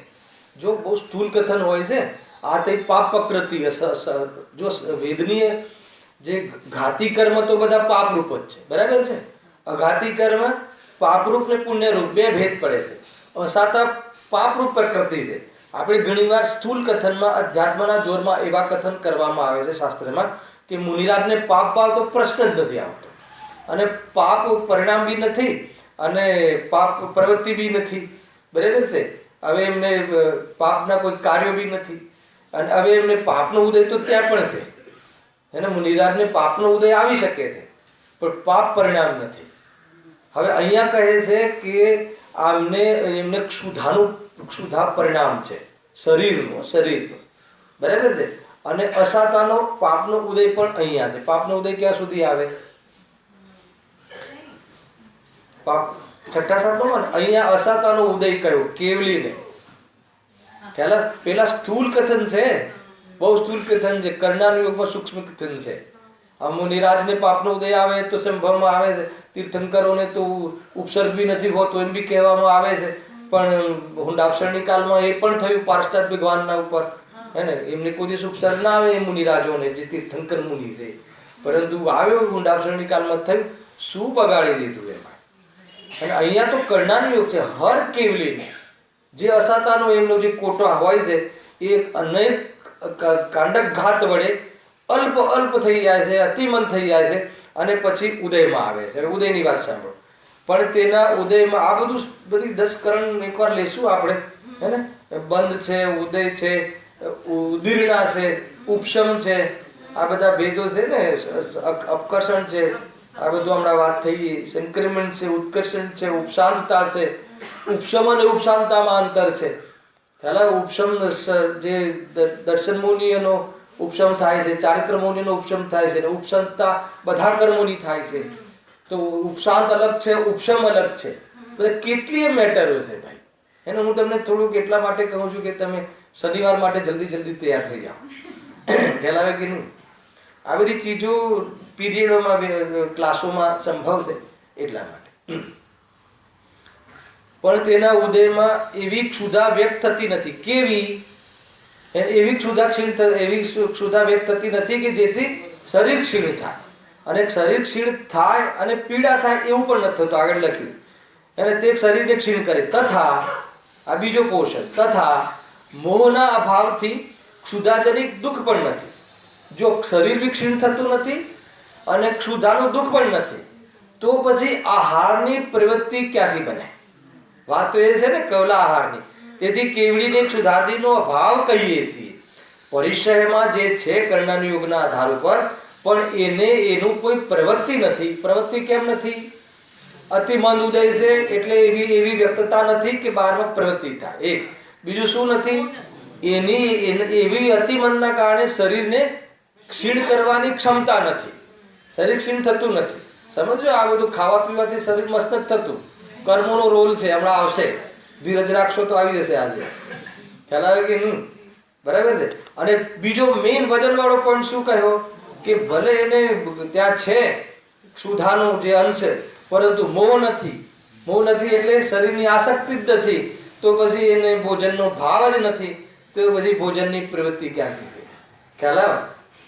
જો બહુ સ્થૂલ કથન હોય છે. આ તે પાપ પ્રકૃતિ, જો વેદનીય જે ઘાતી કર્મ તો બધા પાપરૂપ જ છે. બરાબર છે? અઘાતી કર્મ પાપરૂપ ને પુણ્યરૂપ બે ભેદ પડે છે. અસાતા પાપરૂપ પ્રકૃતિ છે. આપણે ઘણીવાર સ્થૂલ કથનમાં અધ્યાત્મના જોરમાં એવા કથન કરવામાં આવે છે શાસ્ત્રમાં કે મુનિરાજને પાપ તો પ્રશ્ન જ નથી આવતો, અને પાપ પરિણામ બી નથી, અને પાપ પ્રવૃત્તિ બી નથી. બરાબર છે? હવે એમને પાપના કોઈ કાર્યો બી નથી, અને હવે એમને પાપનો ઉદય તો ત્યાં પણ છે. એને મુનિરાજને પાપનો ઉદય આવી શકે છે, પણ પાપ પરિણામ નથી. હવે અહીંયા કહે છે કે એમને ક્ષુધા પરિણામ છે શરીરનો. બરાબર છે? અને અસાતાનો પાપનો ઉદય પણ અહીંયા છે. પાપનો ઉદય ક્યાં સુધી આવે? પાપ છઠ્ઠા સાતમાં. અહીંયા અસાતાનો ઉદય કયો? કેવલીને. પેલા સ્થૂલ કથન છે, બહુ સ્થૂલ કથન છે, કરનાર યોગમાં સૂક્ષ્મ કથન છે. આ મુનિરાજને પાપનો ઉદય આવે તો સંભવમાં આવે છે, તીર્થંકરોને તો ઉપસર્ગ બી નથી હોતો એમ બી કહેવામાં આવે છે. પણ હુંડાક્ષરણી કાળમાં એ પણ થયું પાર્ષદ ભગવાનના ઉપર, હે ને, એમને કોઈ દિવસ ઉપસર્ગ ના આવે એ મુનિરાજોને, જે તીર્થંકર મુનિ છે. પરંતુ આવ્યો હુંડાક્ષરણી કાળમાં થયું, શું બગાડી દીધું એમાં. અને અહીંયા તો કરનાર યોગ છે. હર કેવલી જે અસાતાનો એમનો જે કોટો હોય છે એ અનેક કાંડક ઘાત વડે અલ્પ થઈ જાય છે, અતિમન થઈ જાય છે અને પછી ઉદયમાં આવે છે. ઉદયની વાત સાંભળો. પણ તેના ઉદયમાં આ બધી 10 કરણ એકવાર લેશું આપણે, હે ને. બંધ છે, ઉદય છે, ઉદીર્ણા છે, ઉપશમ છે, આ બધા ભેદો છે ને, અપકર્ષણ છે, આ બધું હમણાં વાત થઈ. સંક્રમણ છે, ઉત્કર્ષણ છે, ઉપશાંતતા છે. ઉપશમ અને ઉપશાંતતામાં અંતર છે. પહેલા ઉપશમ જે દર્શન મુનિઓનો ઉપશમ થાય છે, ચારિત્ર મુનિનો ઉપશમ થાય છે, ઉપશાંતતા બધા કર્મોની થાય છે. તો ઉપશાંત અલગ છે, ઉપશમ અલગ છે. બધા કેટલીય મેટરો છે ભાઈ. એને હું તમને થોડુંક એટલા માટે કહું છું કે તમે શનિવાર માટે જલ્દી તૈયાર થઈ જાઓ. ખ્યાલ આવે કે નહીં? આ બધી ચીજો પીરિયડોમાં ક્લાસોમાં સંભવ છે એટલા માટે. પણ તેના ઉદયમાં એવી ક્ષુધા વ્યક્ત થતી નથી. કેવી? એવી ક્ષુધા વ્યક્ત થતી નથી કે જેથી શરીર ક્ષીણ થાય. અને શરીર ક્ષીણ થાય અને પીડા થાય એવું પણ નથી થતું. આગળ લખ્યું, અને તે શરીરને ક્ષીણ કરે. તથા આ બીજો પોષણ, તથા મોહના અભાવથી ક્ષુધાજનિક દુઃખ પણ નથી. જો શરીર બી ક્ષીણ થતું નથી અને ક્ષુધાનું દુઃખ પણ નથી, તો પછી આહારની પ્રવૃત્તિ ક્યાંથી બને? વાત તો એ છે ને, કવલા આહારની. તેથી કેવડીને ક્ષુધાદિનો અભાવ કહીએ છીએ. પરિચયમાં જે છે કર્ણના યોગના આધાર ઉપર, પણ એનું કોઈ પ્રવૃત્તિ નથી. પ્રવૃત્તિ કેમ નથી? અતિમંદ ઉદય છે એટલે એવી વ્યક્તતા નથી કે બહારમાં પ્રવૃત્તિ થાય. એક બીજું શું નથી? એવી અતિમંદના કારણે શરીરને ક્ષીણ કરવાની ક્ષમતા નથી. શરીર ક્ષીણ થતું નથી. સમજો, આ બધું ખાવા પીવાથી શરીર મસ્ત જ થતું. કર્મોનો રોલ છે, હમણાં આવશે. ધીરજ રાખશો તો આવી જશે આજે. ખ્યાલ આવે કે નહીં? બરાબર છે. અને બીજો મેઇન વજનવાળો પોઈન્ટ શું કહ્યો? કે ભલે એને ત્યાં છે ક્ષુધાનો જે અંશ, પરંતુ મોહ નથી. મોહ નથી એટલે શરીરની આસક્તિ જ નથી. તો પછી એને ભોજનનો ભાવ જ નથી. તો પછી ભોજનની પ્રવૃત્તિ ક્યાંથી થઈ? ખ્યાલ આવે?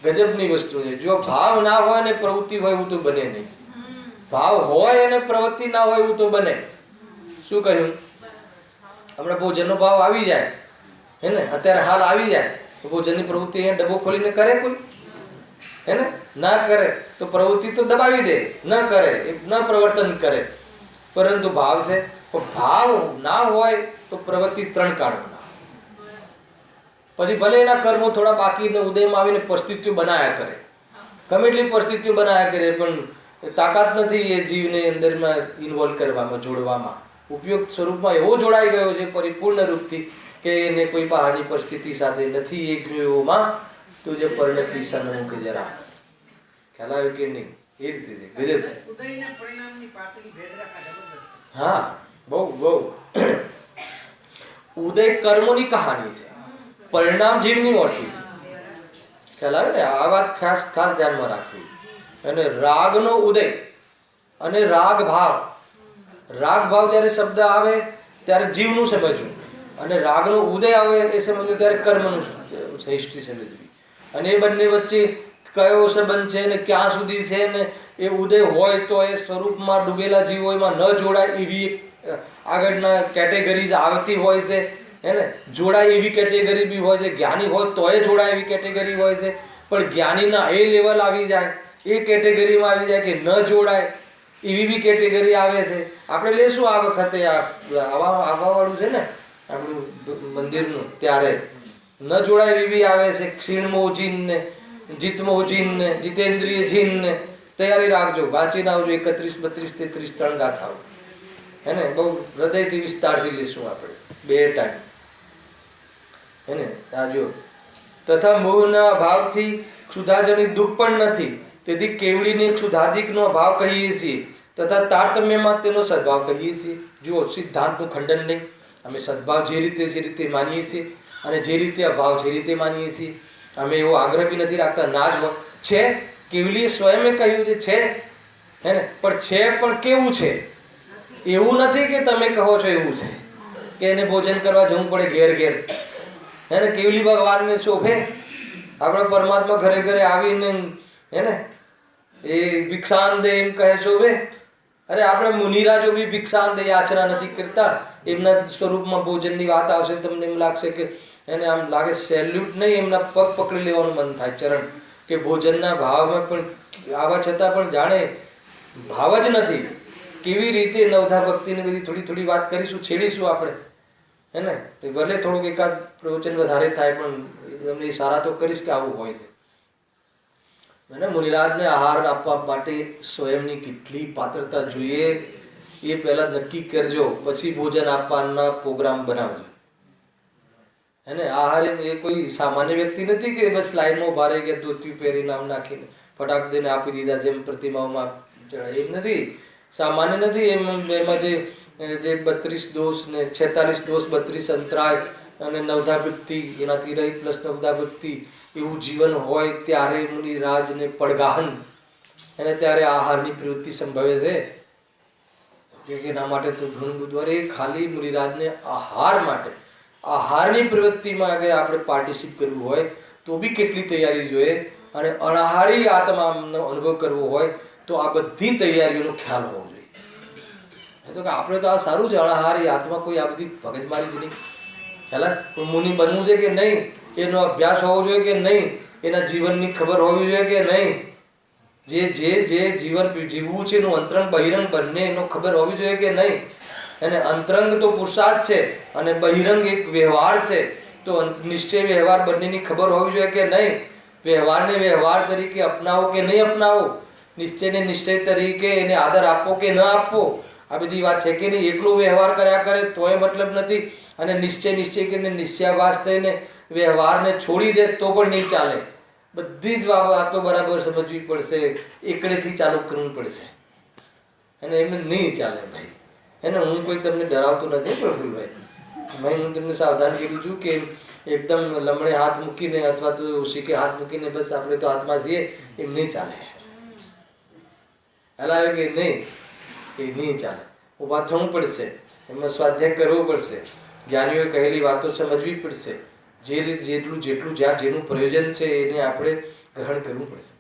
ગજબની વસ્તુ છે. જો ભાવ ના હોય ને પ્રવૃત્તિ હોય એવું તો બને નહીં. ભાવ હોય અને પ્રવૃત્તિ ના હોય એવું તો બને. શું કહ્યું? હમણાં ભોજનનો ભાવ આવી જાય, હે ને, અત્યારે હાલ આવી જાય, તો ભોજનની પ્રવૃત્તિ અહીંયા ડબ્બો ખોલીને કરે કોઈ? હે ને? ના કરે. તો પ્રવૃત્તિ તો દબાવી દે, ન કરે, ન પ્રવર્તન કરે. પરંતુ ભાવ છે, ભાવ ના હોય તો પ્રવૃત્તિ 3 કાળમાં. પછી ભલે એના કર્મો થોડા બાકી ઉદયમાં આવીને પરિસ્થિતિઓ બનાયા કરે, ગમે એટલી પરિસ્થિતિઓ બનાયા કરે, પણ તાકાત નથી એ જીવને અંદરમાં ઇન્વોલ્વ કરવામાં, જોડવામાં. ઉપયોગ સ્વરૂપમાં એવો જોડાઈ ગયો છે પરિપૂર્ણ રૂપથી કે એને કોઈ બહારની પરિસ્થિતિ સાથે નથી એકમાં, તો જે પરિણતિ સન્મુખ જરા. ખ્યાલ આવ્યો કે નહીં? એ રીતે છે. ગજબ છે. હા, બહુ ઉદય કર્મોની કહાની છે, પરિણામ જીવની ઓળખી છે. ખ્યાલ આવે ને? આ વાત ખાસ ધ્યાનમાં રાખવી. અને રાગનો ઉદય અને રાગ ભાવ જ્યારે શબ્દ આવે ત્યારે જીવનું સમજવું, અને રાગનો ઉદય આવે એ સમજવું ત્યારે કર્મનું હિસ્ટ્રી સમજવી. અને એ બંને વચ્ચે કયો સંબંધ છે ને ક્યાં સુધી છે ને, એ ઉદય હોય તો એ સ્વરૂપમાં ડૂબેલા જીવો એમાં ન જોડાય એવી આગળના કેટેગરીઝ આવતી હોય છે, હે ને. જોડાય એવી કેટેગરી બી હોય છે. જ્ઞાની હોય તો એ જોડાય એવી કેટેગરી હોય છે. પણ જ્ઞાનીના એ લેવલ આવી જાય, એ કેટેગરીમાં આવી જાય કે ન જોડાય એવી બી કેટેગરી આવે છે. આપણે લેશું આ વખતે આવવાવાળું છે ને આપણું મંદિરનું, ત્યારે ન જોડાય એવી આવે છે. ક્ષીણમોહ જીન ને, જીતમોહ જીન ને, જીતેન્દ્રિય જીન ને. તૈયારી રાખજો, વાંચીને આવજો. 31, 32, 33 3 ગાથાઓ, હે ને. બહુ હૃદયથી વિસ્તારથી લેશું આપણે 2 ટાઈમ, હે ને. આજો તથા મોહના ભાવથી ક્ષુધાજનિક દુઃખ પણ નથી. તેથી કેવડીને ક્ષુધાદિકનો ભાવ કહીએ છીએ, તથા તારતમ્યમાં તેનો સદભાવ કહીએ છીએ. જુઓ, સિદ્ધાંતનું ખંડન નહીં. અમે સદભાવ જે રીતે માનીએ છીએ અને જે રીતે અભાવ જે રીતે માનીએ છીએ. અમે એવો આગ્રહ બી નથી રાખતા ના જ છે. કેવલીએ સ્વયં કહ્યું છે હે ને, પણ છે પણ કેવું છે એવું નથી કે તમે કહો છો એવું છે કે એને ભોજન કરવા જવું પડે ઘેર ઘેર હે ને. કેવલી ભગવાનને શોભે? આપણે પરમાત્મા ઘરે ઘરે આવીને હે ને એ ભિક્ષાન દે એમ કહે શોભે? અરે આપણે મુનિરાજો બી ભિક્ષાન દે યાચના નથી કરતા. એમના સ્વરૂપમાં ભોજનની વાત આવશે તમને એમ લાગશે કે એને આમ લાગે સેલ્યુટ નહીં, એમના પગ પકડી લેવાનું મન થાય ચરણ, કે ભોજનના ભાવમાં પણ આવા છતાં પણ જાણે ભાવ જ નથી. કેવી રીતે નવધા ભક્તિની બધી થોડી થોડી વાત કરીશું, છેડીશું આપણે હે ને. ભલે થોડુંક એકાદ પ્રવચન વધારે થાય પણ તમને ઈશારા તો કરીશ કે આવું હોય છે. અને મુનિરાજને આહાર આપવા માટે સ્વયંની કેટલી પાત્રતા જોઈએ એ પહેલા નક્કી કરજો, પછી ભોજન આપવાના પ્રોગ્રામ બનાવજો હે ને. આહાર એ કોઈ સામાન્ય વ્યક્તિ નથી કે બસ લાઈનમાં ઉભા રહી ગયા, ધોતી પહેરી નામ નાખીને ફટાક દઈને આપી દીધા જેમ પ્રતિમાઓમાં ચડાય, એ નથી, સામાન્ય નથી. એમાં જે 32 દોષ ને 46 દોષ 32 અંતરાય અને નવધા ભક્તિ એનાથી રહિત પ્લસ નવધા ભક્તિ એવું જીવન હોય ત્યારે મુનિરાજને પડગાહન અને ત્યારે આહારની પ્રવૃત્તિ સંભવે છે. એના માટે તો ઘણું બધું. અરે ખાલી મુનિરાજને આહાર માટે, આહારની પ્રવૃત્તિમાં અગર આપણે પાર્ટિસિપેટ કરવું હોય તો બી કેટલી તૈયારી જોઈએ. અને અનાહારી આત્માનો અનુભવ કરવો હોય તો આ બધી તૈયારીઓનો ખ્યાલ હોવો જોઈએ. તો કે આપણે તો આ સારું છે, અનાહારી આત્મા કોઈ આ બધી ભગજમારી જ નહીં. હેલા મુનિ બનવું છે કે નહીં, એનો અભ્યાસ હોવો જોઈએ કે નહીં, એના જીવનની ખબર હોવી જોઈએ કે નહીં, જે જીવન જીવવું છે એનું અંતરંગ બહિરંગ બંને એનો ખબર હોવી જોઈએ કે નહીં. અને અંતરંગ તો પુરુષાર્થ છે અને બહિરંગ એક વ્યવહાર છે, તો નિશ્ચય વ્યવહાર બંનેની ખબર હોવી જોઈએ કે નહીં. વ્યવહારને વ્યવહાર તરીકે અપનાવો કે નહીં અપનાવો, નિશ્ચયને નિશ્ચય તરીકે એને આદર આપવો કે ન આપવો, આ બધી વાત છે કે નહીં. એકલો વ્યવહાર કર્યા કરે તોય મતલબ નથી, અને નિશ્ચય કરીને નિશ્ચયાભાસ થઈને વ્યવહારને છોડી દે તો પણ નહીં ચાલે. બધી જ વાતો બરાબર સમજવી પડશે, એકડેથી ચાલુ કરવું પડશે અને એમને નહીં ચાલે ભાઈ. એને હું કોઈ તમને ડરાવતો નથી પ્રફુલભાઈ, હું તમને સાવધાન કરું છું કે એકદમ લમણે હાથ મૂકીને અથવા તો શીખે હાથ મૂકીને બસ આપણે તો હાથમાં છીએ એમ નહીં ચાલે. હલાવે કે નહીં, એ નહીં ચાલે. ઊભા થવું પડશે, એમાં સ્વાધ્યાય કરવો પડશે, જ્ઞાનીઓએ કહેલી વાતો સમજવી પડશે, જે રીતે જેટલું જ્યાં જેનું પ્રયોજન છે એને આપણે ગ્રહણ કરવું પડશે.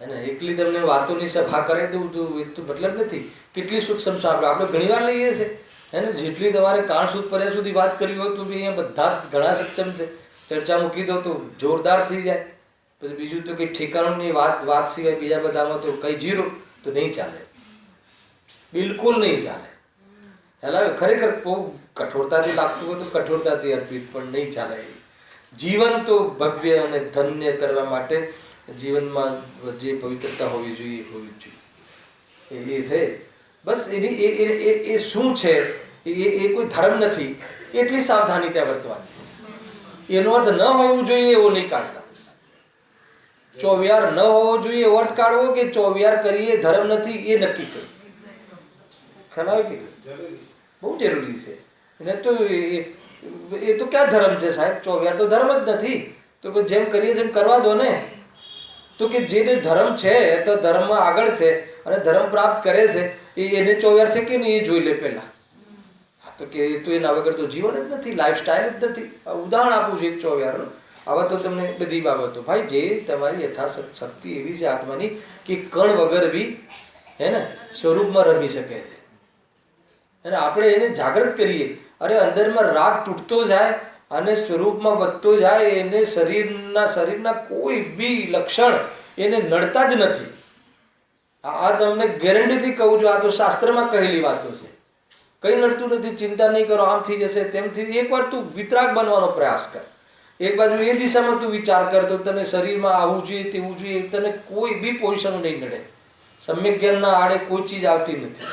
અને એકલી તમને વાતોની સભા કરાવી દઉં તો એ તો મતલબ નથી. કેટલી સૂક્ષ્મ સાંભળો આપણે ઘણીવાર લઈએ છીએ હે ને. જેટલી તમારે કાન સુધી પડ્યા સુધી વાત કરવી હોય તો બી અહીંયા બધા ઘણા સક્ષમ છે. ચર્ચા મૂકી દો તો જોરદાર થઈ જાય. પછી બીજું તો કંઈ ઠેકાણું નહીં, વાત સિવાય બીજા બધામાં તો કંઈ જીરો તો નહીં ચાલે, બિલકુલ નહીં ચાલે. હેલા ખરેખર બહુ કઠોરતાથી લાગતું હોય તો કઠોરતાથી અર્પિત, પણ નહીં ચાલે. જીવન તો ભવ્ય અને ધન્ય કરવા માટે જીવનમાં જે પવિત્રતા હોવી જોઈએ એ છે. બસ એની એ શું છે એ કોઈ ધર્મ નથી, એટલી સાવધાની ત્યાં વર્તવાની. એનો અર્થ ન હોવું જોઈએ એવો નહીં કાઢતા. ચોવિયાર ન હોવો જોઈએ એવો અર્થ કાઢવો કે ચોવિયાર કરીએ ધર્મ નથી એ નક્કી કરવું. ખ્યાલ આવે કે બહુ જરૂરી છે. એને તો એ તો ક્યાં ધર્મ છે સાહેબ? ચોવિયાર તો ધર્મ જ નથી. તો જેમ કરીએ જેમ કરવા દો ને. તો કે જે ધર્મ છે તો ધર્મમાં આગળ છે અને ધર્મ પ્રાપ્ત કરે છે એને ચોવિયાર છે કે નહીં એ જોઈ લે પહેલા. તો કે તો એના વગર તો જીવન જ નથી, લાઈફસ્ટાઈલ જ નથી. ઉદાહરણ આપું છું એક ચોવિયારનું. આવા તો તમને બધી બાબતો ભાઈ જે તમારી યથાશક્તિ એવી છે આત્માની કે કણ વગર બી હે ને સ્વરૂપમાં રમી શકે છે. અને આપણે એને જાગૃત કરીએ. અરે અંદરમાં રાગ તૂટતો જાય અને સ્વરૂપમાં વધતો જાય, એને શરીરના કોઈ બી લક્ષણ એને નડતા જ નથી. આ તમને ગેરંટીથી કહું છું, આ તો શાસ્ત્રમાં કહેલી વાતો છે. કંઈ નડતું નથી, ચિંતા નહીં કરો, આમ થઈ જશે તેમ થઈ. એકવાર તું વિતરાગ બનવાનો પ્રયાસ કર, એક બાજુ એ દિશામાં તું વિચાર કર તો તને શરીરમાં આવવું જોઈએ તેવું જોઈએ, તને કોઈ બી પોઝિશન નહીં નડે. સમ્યક જ્ઞાનના આડે કોઈ ચીજ આવતી નથી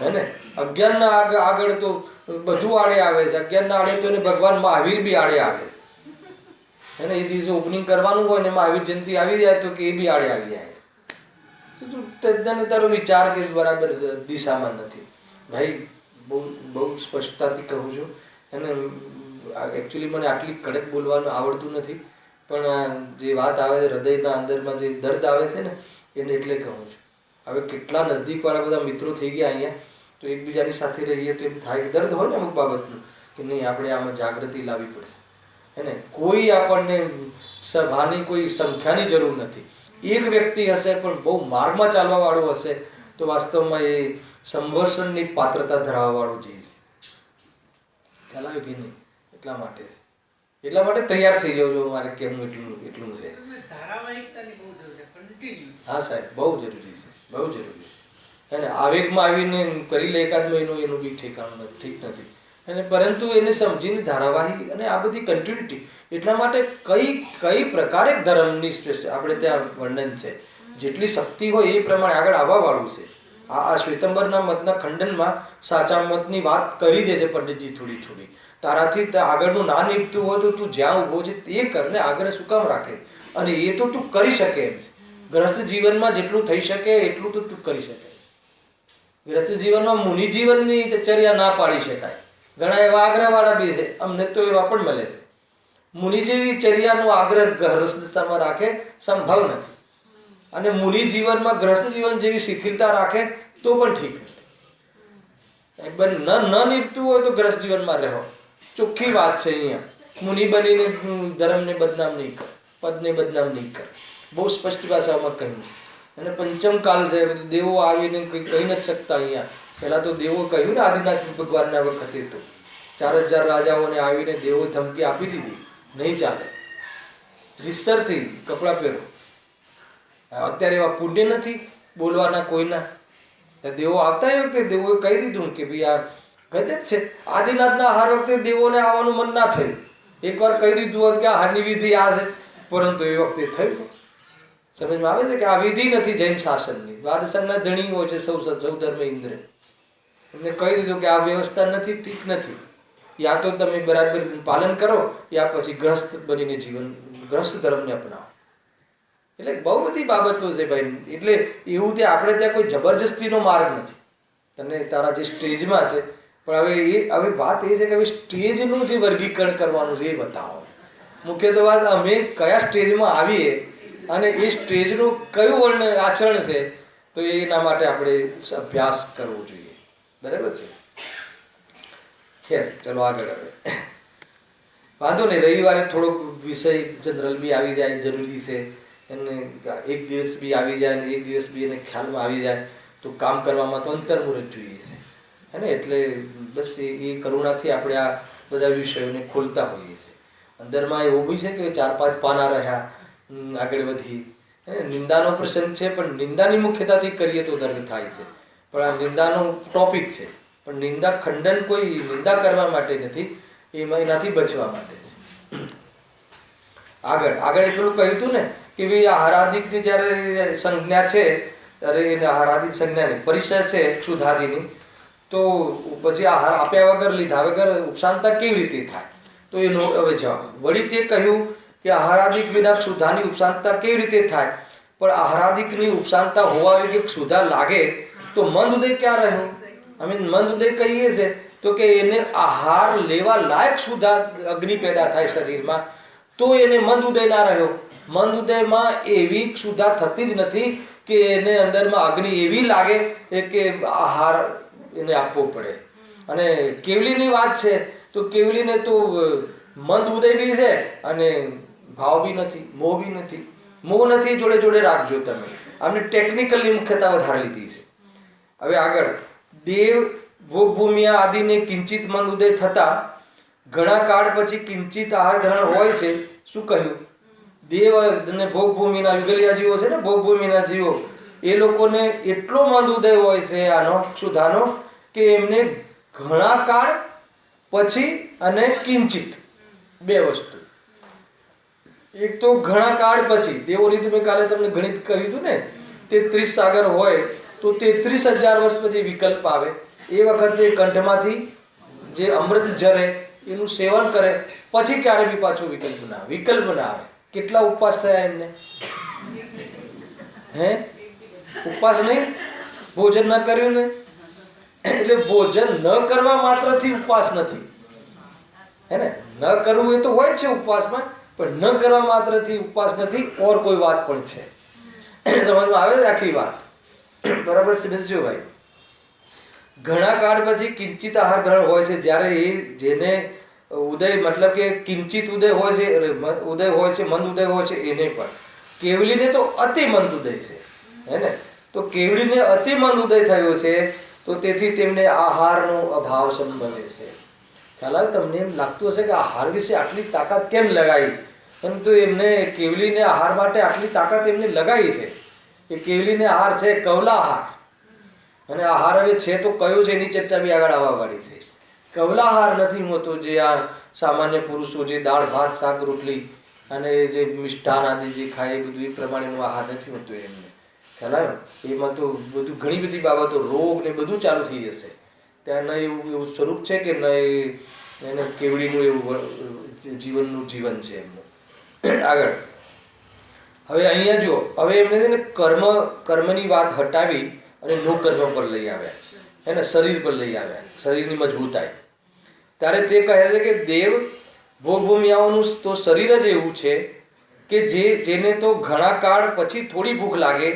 હે ને. અજ્ઞાનના આગળ તો બધું આડે આવે છે. અજ્ઞાનના આડે તો એને ભગવાન મહાવીર બી આડે આવે હે ને. એ દિવસે ઓપનિંગ કરવાનું હોય ને મહાવીર જયંતિ આવી જાય તો કે એ બી આડે આવી જાય. તને તારો વિચાર કે બરાબર દિશામાં નથી ભાઈ. બહુ સ્પષ્ટતાથી કહું છું. અને એકચ્યુઅલી મને આટલી કડક બોલવાનું આવડતું નથી, પણ જે વાત આવે છે હૃદયના અંદરમાં જે દર્દ આવે છે ને એને એટલે કહું છું. હવે કેટલા નજદીકવાળા બધા મિત્રો થઈ ગયા અહીંયા, તો એકબીજાની સાથે રહીએ તો એમ થાય કે દર્દ હોય ને અમુક બાબતનું કે નહીં આપણે આમાં જાગૃતિ લાવવી પડશે. હે ને, કોઈ આપણને સભાની કોઈ સંખ્યાની જરૂર નથી. એક વ્યક્તિ હશે પણ બહુ માર્ગમાં ચાલવાવાળું હશે તો વાસ્તવમાં એ સંવર્ષણની પાત્રતા ધરાવવાવાળું જે છે. ખ્યાલ આવ્યો કે નહીં? એટલા માટે છે, એટલા માટે તૈયાર થઈ જાવ છો. મારે કેમનું એટલું છે. હા સાહેબ, બહુ જરૂરી છે, બહુ જરૂરી છે. અને આવેગમાં આવીને કરી લે એકાદ મહિનો એનું બી ઠેકાણું નથી, ઠીક નથી. અને પરંતુ એને સમજીને ધારાવાહી અને આ બધી કન્ટિન્યુટી, એટલા માટે કઈ પ્રકારે ધર્મની આપણે ત્યાં વર્ણન છે. જેટલી શક્તિ હોય એ પ્રમાણે આગળ આવવાવાળું છે. આ શ્વેતંબરના મતના ખંડનમાં સાચા મતની વાત કરી દે છે પંડિતજી થોડી થોડી. તારાથી આગળનું ના નીકળતું હોય તો તું જ્યાં ઊભો છે તે કરને, આગળ શું કામ રાખે? અને એ તો તું કરી શકે એમ છે. ગ્રસ્ત જીવનમાં જેટલું થઈ શકે એટલું તો તું કરી શકે. ગ્રસ્ત જીવનમાં મુનિ જીવનની ચર્યા ના પાડી શકાય. ઘણા એવા આગ્રહવાળા બી છે, અમને તો એવા પણ મળે છે. મુનિ જેવી ચર્યાનો આગ્રહ ગ્રસ્તતામાં રાખે સંભવ નથી. અને મુનિ જીવનમાં ગ્રસ્ત જીવન જેવી શિથિલતા રાખે તો પણ ઠીક નથી. ન નીપતું હોય તો ગ્રસ્ત જીવનમાં રહો, ચોખ્ખી વાત છે. અહીંયા મુનિ બનીને ધર્મને બદનામ નહીં કર, પદને બદનામ નહીં કર, બહુ સ્પષ્ટ ભાષામાં કહ્યું. અને પંચમ કાળ છે, દેવો આવીને કંઈ કહી નથી શકતા. અહીંયા પહેલાં તો દેવો કહ્યું ને આદિનાથ ભગવાનના વખતે તો 4000 રાજાઓને આવીને દેવો ધમકી આપી દીધી, નહીં ચાલે, રીતસરથી કપડાં પહેરો. અત્યારે એવા પુણ્ય નથી બોલવાના કોઈના. દેવો આવતા એ વખતે દેવોએ કહી દીધું કે ભાઈ આ ગજબ છે. આદિનાથના હાર વખતે દેવોને આવવાનું મન ના થયું. એકવાર કહી દીધું હોત કે આ હારની વિધિ આ છે, પરંતુ એ વખતે થયું. સમજમાં આવે છે કે આ વિધિ નથી જૈન શાસનની. દ્વાદશના ધણી હોય છે સૌ ધર્મ ઇન્દ્ર, એમને કહી દીધું કે આ વ્યવસ્થા નથી, ઠીક નથી. યા તો તમે બરાબર પાલન કરો, યા પછી ગ્રસ્ત બનીને ગ્રસ્ત ધર્મને અપનાવો. એટલે બહુ બધી બાબતો છે ભાઈ. એટલે એવું તે આપણે ત્યાં કોઈ જબરજસ્તીનો માર્ગ નથી. તને તારા જે સ્ટેજમાં છે, પણ હવે વાત એ છે કે હવે સ્ટેજનું જે વર્ગીકરણ કરવાનું છે એ બતાવો. મુખ્યત્વે વાત અમે કયા સ્ટેજમાં આવીએ અને એ સ્ટેજનું કયું આચરણ છે, તો એના માટે આપણે અભ્યાસ કરવો જોઈએ. બરાબર છે? ખેર, ચલો આગળ. હવે વાંધો નહીં, રવિવારે થોડોક વિષય જનરલ બી આવી જાય, જરૂરી છે. એને એક દિવસ બી આવી જાય ને એક દિવસ બી એને ખ્યાલમાં આવી જાય તો કામ કરવામાં તો અંતર્મુહૂર્ત જોઈએ છે. હે ને? એટલે બસ એ કરુણાથી આપણે આ બધા વિષયોને ખોલતા હોઈએ છીએ. અંદરમાં એવું બી છે કે 4-5 પાના રહ્યા, આગળ વધી. નિંદાનો પ્રસંગ છે, પણ નિંદાની મુખ્યતાથી કરીએ તો દર્દ થાય છે. પણ આ નિંદાનો ટોપિક છે, પણ નિંદા ખંડન કોઈ નિંદા કરવા માટે નથી, એનાથી બચવા માટે છે. આગળ એટલું કહ્યું હતું ને કે ભાઈ આ હારાદિકની જ્યારે સંજ્ઞા છે, ત્યારે એને હારાદિક સંજ્ઞાની પરિચય છે ક્ષુધાદિની, તો પછી આહાર આપ્યા વગર લીધા વગર ઉપશાંતતા કેવી રીતે થાય? તો એનો હવે જવાબ વળી તે કહ્યું કે આહારાદિક વિના ક્ષુધાની ઉપશાંતતા કેવી રીતે થાય? પણ આહારાદિકની ઉપશાંતતા હોવા યોગ્ય ક્ષુધા લાગે તો મંદ ઉદય ક્યાં રહ્યો? અમે મંદ ઉદય કહીએ છીએ તો કે એને આહાર લેવા લાયક ક્ષુધા અગ્નિ પેદા થાય શરીરમાં, તો એને મંદ ઉદય ના રહ્યો. મંદ ઉદયમાં એવી ક્ષુધા થતી જ નથી કે એને અંદરમાં અગ્નિ એવી લાગે કે આહાર એને આપવો પડે. અને કેવલીની વાત છે તો કેવલીને તો મંદ ઉદય બી છે અને ભાવ બી નથી, મોહ બી નથી. મોહ નથી, જોડે જોડે રાખજો તમે. આમને ટેકનિકલની મુખ્યતા વધારે લીધી છે. હવે આગળ દેવ ભોગભૂમિયા આદિને કિંચિત મંદ ઉદય થતા ઘણા કાળ પછી કિંચિત આહાર ગ્રહણ હોય છે. શું કહ્યું? દેવ અને ભોગભૂમિના યુગલિયા જીવો છે ને, ભોગભૂમિના જીવો, એ લોકોને એટલો મંદ ઉદય હોય છે આનો ક્ષુધાનો કે એમને ઘણા કાળ પછી અને કિંચિત, બે વસ્તુ. એક તો ઘણા કાળ પછી દેવોની તો મેં કાલે તમને ગણિત કહ્યું હતું ને, 33 સાગર હોય તો 33,000 વર્ષ પછી વિકલ્પ આવે. એ વખતે કંઠમાંથી જે અમૃત જરે એનું સેવન કરે પછી ક્યારે બી પાછો વિકલ્પ ના આવે. કેટલા ઉપવાસ થયા એમને? હે? ઉપવાસ નહીં, ભોજન ન કર્યું ને. એટલે ભોજન ન કરવા માત્રથી ઉપવાસ નથી. है ને? ન કરવું એ તો હોય જ છે ઉપવાસમાં, પણ ન કરવા માત્રથી ઉપવાસ નથી, ઓર કોઈ વાત પણ છે. સમજમાં આવે છે આખી વાત? બરાબર છે ભાઈ? ઘણા કાળ પછી કિંચિત આહાર ગ્રહણ હોય છે, જ્યારે એ જેને ઉદય મતલબ કે કિંચિત ઉદય હોય છે, ઉદય હોય છે, મંદ ઉદય હોય છે, એને પણ. કેવલીને તો અતિ મંદ ઉદય છે, હે ને? તો કેવલીને અતિ મંદ ઉદય થયો છે, તો તેથી તેમને આહારનો અભાવ સંભવે છે. ખ્યાલ આવે તમને? એમ લાગતું હશે કે આહાર વિશે આટલી તાકાત કેમ લગાવી, પરંતુ એમને કેવલીને આહાર માટે આટલી તાકાત એમને લગાવી છે કે કેવલીને આહાર છે કવલા આહાર. અને આહાર હવે છે તો કયો છે એની ચર્ચા બી આગળ આવવા વાળી છે. કવલાહાર નથી હોતો જે આ સામાન્ય પુરુષો જે દાળ ભાત શાક રોટલી અને જે મિષ્ટાન આદિ જે ખાય એ બધું એ પ્રમાણેનું આહાર નથી હોતું એમને. ખ્યાલ આવ્યો? એમાં તો બધું ઘણી બધી બાબતો રોગ ને બધું ચાલુ થઈ જશે. ત્યાં ન એવું સ્વરૂપ છે કે ન એને કેવડીનું એવું જીવનનું જીવન છે એમનું. આગળ હવે અહીંયા જો હવે એમને છે ને કર્મની વાત હટાવી અને નો કર્મ પર લઈ આવ્યા, એને શરીર પર લઈ આવ્યા, શરીરની મજબૂતાઈ. ત્યારે તે કહે છે કે દેવ ભોગભૂમિયાઓનું તો શરીર જ એવું છે કે જેને તો ઘણા કાળ પછી થોડી ભૂખ લાગે,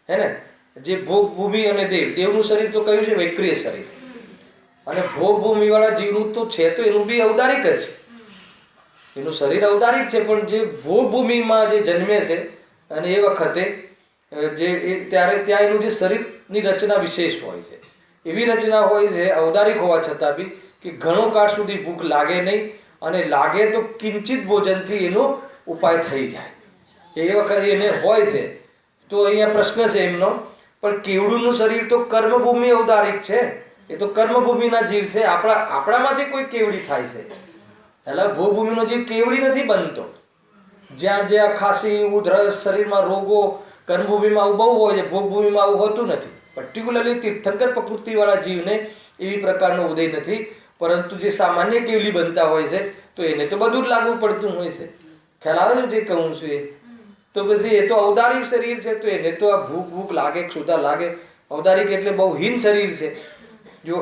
હે ને? જે ભોગભૂમિ અને દેવનું શરીર તો કયું છે? વૈક્રિય શરીર. અને ભોગભૂમિવાળા જીવનું તો છે તો એનું બી ઔદારિક જ છે, એનું શરીર ઔદારિક છે, પણ જે ભોગભૂમિમાં જે જન્મે છે અને એ વખતે ત્યારે ત્યાં એનું જે શરીરની રચના વિશેષ હોય છે. એવી રચના હોય છે ઔદારિક હોવા છતાં બી કે ઘણો કાળ સુધી ભૂખ લાગે નહીં, અને લાગે તો કિંચિત ભોજનથી એનો ઉપાય થઈ જાય. એ વખતે એને હોય છે. તો અહીંયા પ્રશ્ન છે એમનો, પણ કેવડુંનું શરીર તો કર્મભૂમિ ઔદારિક છે, એ તો કર્મભૂમિના જીવ છે. આપણામાંથી કોઈ કેવડી થાય છે, એટલે ભોગભૂમિનો જીવ કેવડી નથી બનતો. જ્યાં જ્યાં ખાંસી ઉધરસ શરીરમાં રોગો કર્મભૂમિમાં આવું બહુ હોય છે, ભોગભૂમિમાં આવું હોતું નથી. પર્ટિક્યુલરલી તીર્થંકર પ્રકૃતિવાળા જીવને એવી પ્રકારનો ઉદય નથી, પરંતુ જે સામાન્ય કેવલી બનતા હોય છે તો એને તો બધું જ લાગુ પડતું હોય છે. ખ્યાલ આવે છે જે કહું છું એ? તો પછી એ તો ઔદારિક શરીર છે, તો એને તો આ ભૂખ લાગે, ક્ષુધા લાગે. ઔદારિક એટલે બહુ હીન શરીર છે જો.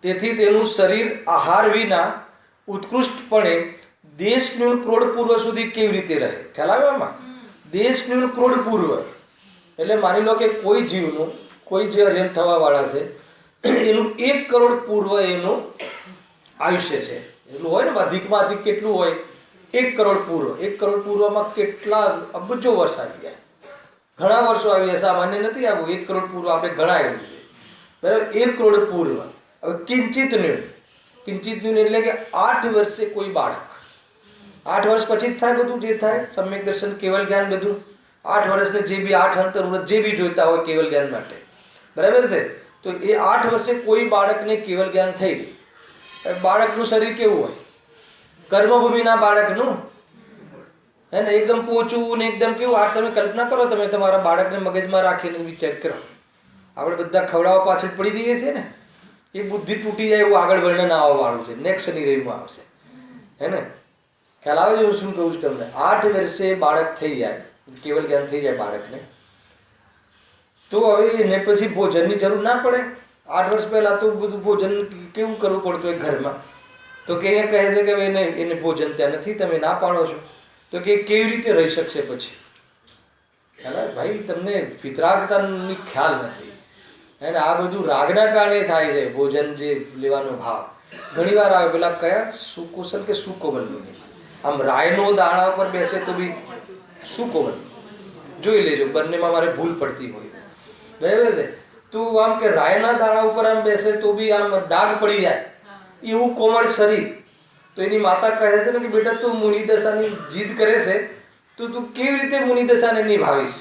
તેથી તેનું શરીર આહાર વિના ઉત્કૃષ્ટપણે દેશનું ક્રોડ પૂર્વ સુધી કેવી રીતે રહે? ખ્યાલ આવે આમાં? દેશનું ક્રોડ પૂર્વ એટલે માની લો કે કોઈ જીવનું, કોઈ જે અર્યન થવા વાળા છે એનું 1 કરોડ પૂર્વ એનું આયુષ્ય છે. એટલું હોય ને, અધિકમાં અધિક કેટલું હોય? 1 કરોડ પૂર્વ. 1 કરોડ પૂર્વમાં કેટલા અબજો વર્ષ આવી જાય, ઘણા વર્ષો આવી જાય. સામાન્ય નથી આવું 1 કરોડ પૂર્વ આપણે ગણાયેલું છે, બરાબર? 1 કરોડ પૂર્વ. હવે કિંચિતનું એટલે કે 8 વર્ષે કોઈ બાળક, 8 વર્ષ પછી જ થાય બધું જે થાય, સમ્યક દર્શન કેવલ જ્ઞાન બધું. 8 વર્ષને જે બી 8 અંતર જે બી જોઈતા હોય કેવલ જ્ઞાન માટે, બરાબર છે? તો એ 8 વર્ષે કોઈ બાળકને કેવલ જ્ઞાન થઈ ગયું. બાળકનું શરીર કેવું હોય? કર્મભૂમિના બાળકનું, હે ને? એકદમ પોચું ને એકદમ કેવું. આ તમે કલ્પના કરો, તમે તમારા બાળકને મગજમાં રાખીને વિચાર કરો. આપણે બધા ખવડાવવા પાછળ પડી જઈએ છીએ ને, એ બુદ્ધિ તૂટી જાય એવું આગળ વર્ણન આવવાવાળું છે. નેક્સ્ટ શનિ રવિમાં આવશે, હે ને? ખ્યાલ આવે છે હું શું કહું છું તમને? 8 વર્ષે બાળક થઈ જાય, કેવલ જ્ઞાન થઈ જાય બાળકને, તો હવે એને પછી ભોજનની જરૂર ના પડે? 8 વર્ષ પહેલાં તો બધું ભોજન કેવું કરવું પડતું હોય ઘરમાં? તો કે એ કહે છે કે એને ભોજન ત્યાં નથી, તમે ના પાડો છો, તો કે કેવી રીતે રહી શકશે પછી? ખ્યાલ આવે ભાઈ? તમને વિતરાગતાની ખ્યાલ નથી, અને આ બધું રાગના કારણે થાય છે. ભોજન જે લેવાનો ભાવ ઘણી વાર આવે, પેલા કયા સુકુશલ કે સુકોમલ, આમ રાયનો દાણા પર બેસે તો બી સુકોમલ જોઈ લેજો, બંનેમાં મારે ભૂલ પડતી હોય, બરાબર છે? તો આમ કે રાયના દાણા ઉપર આમ બેસે તો બી આમ ડાઘ પડી જાય, એવું કોમળ શરીર. તો એની માતા કહે છે ને કે બેટા તું મુનિદશાની જીદ કરે છે, તો તું કેવી રીતે મુનિદશાને નિભાવીશ?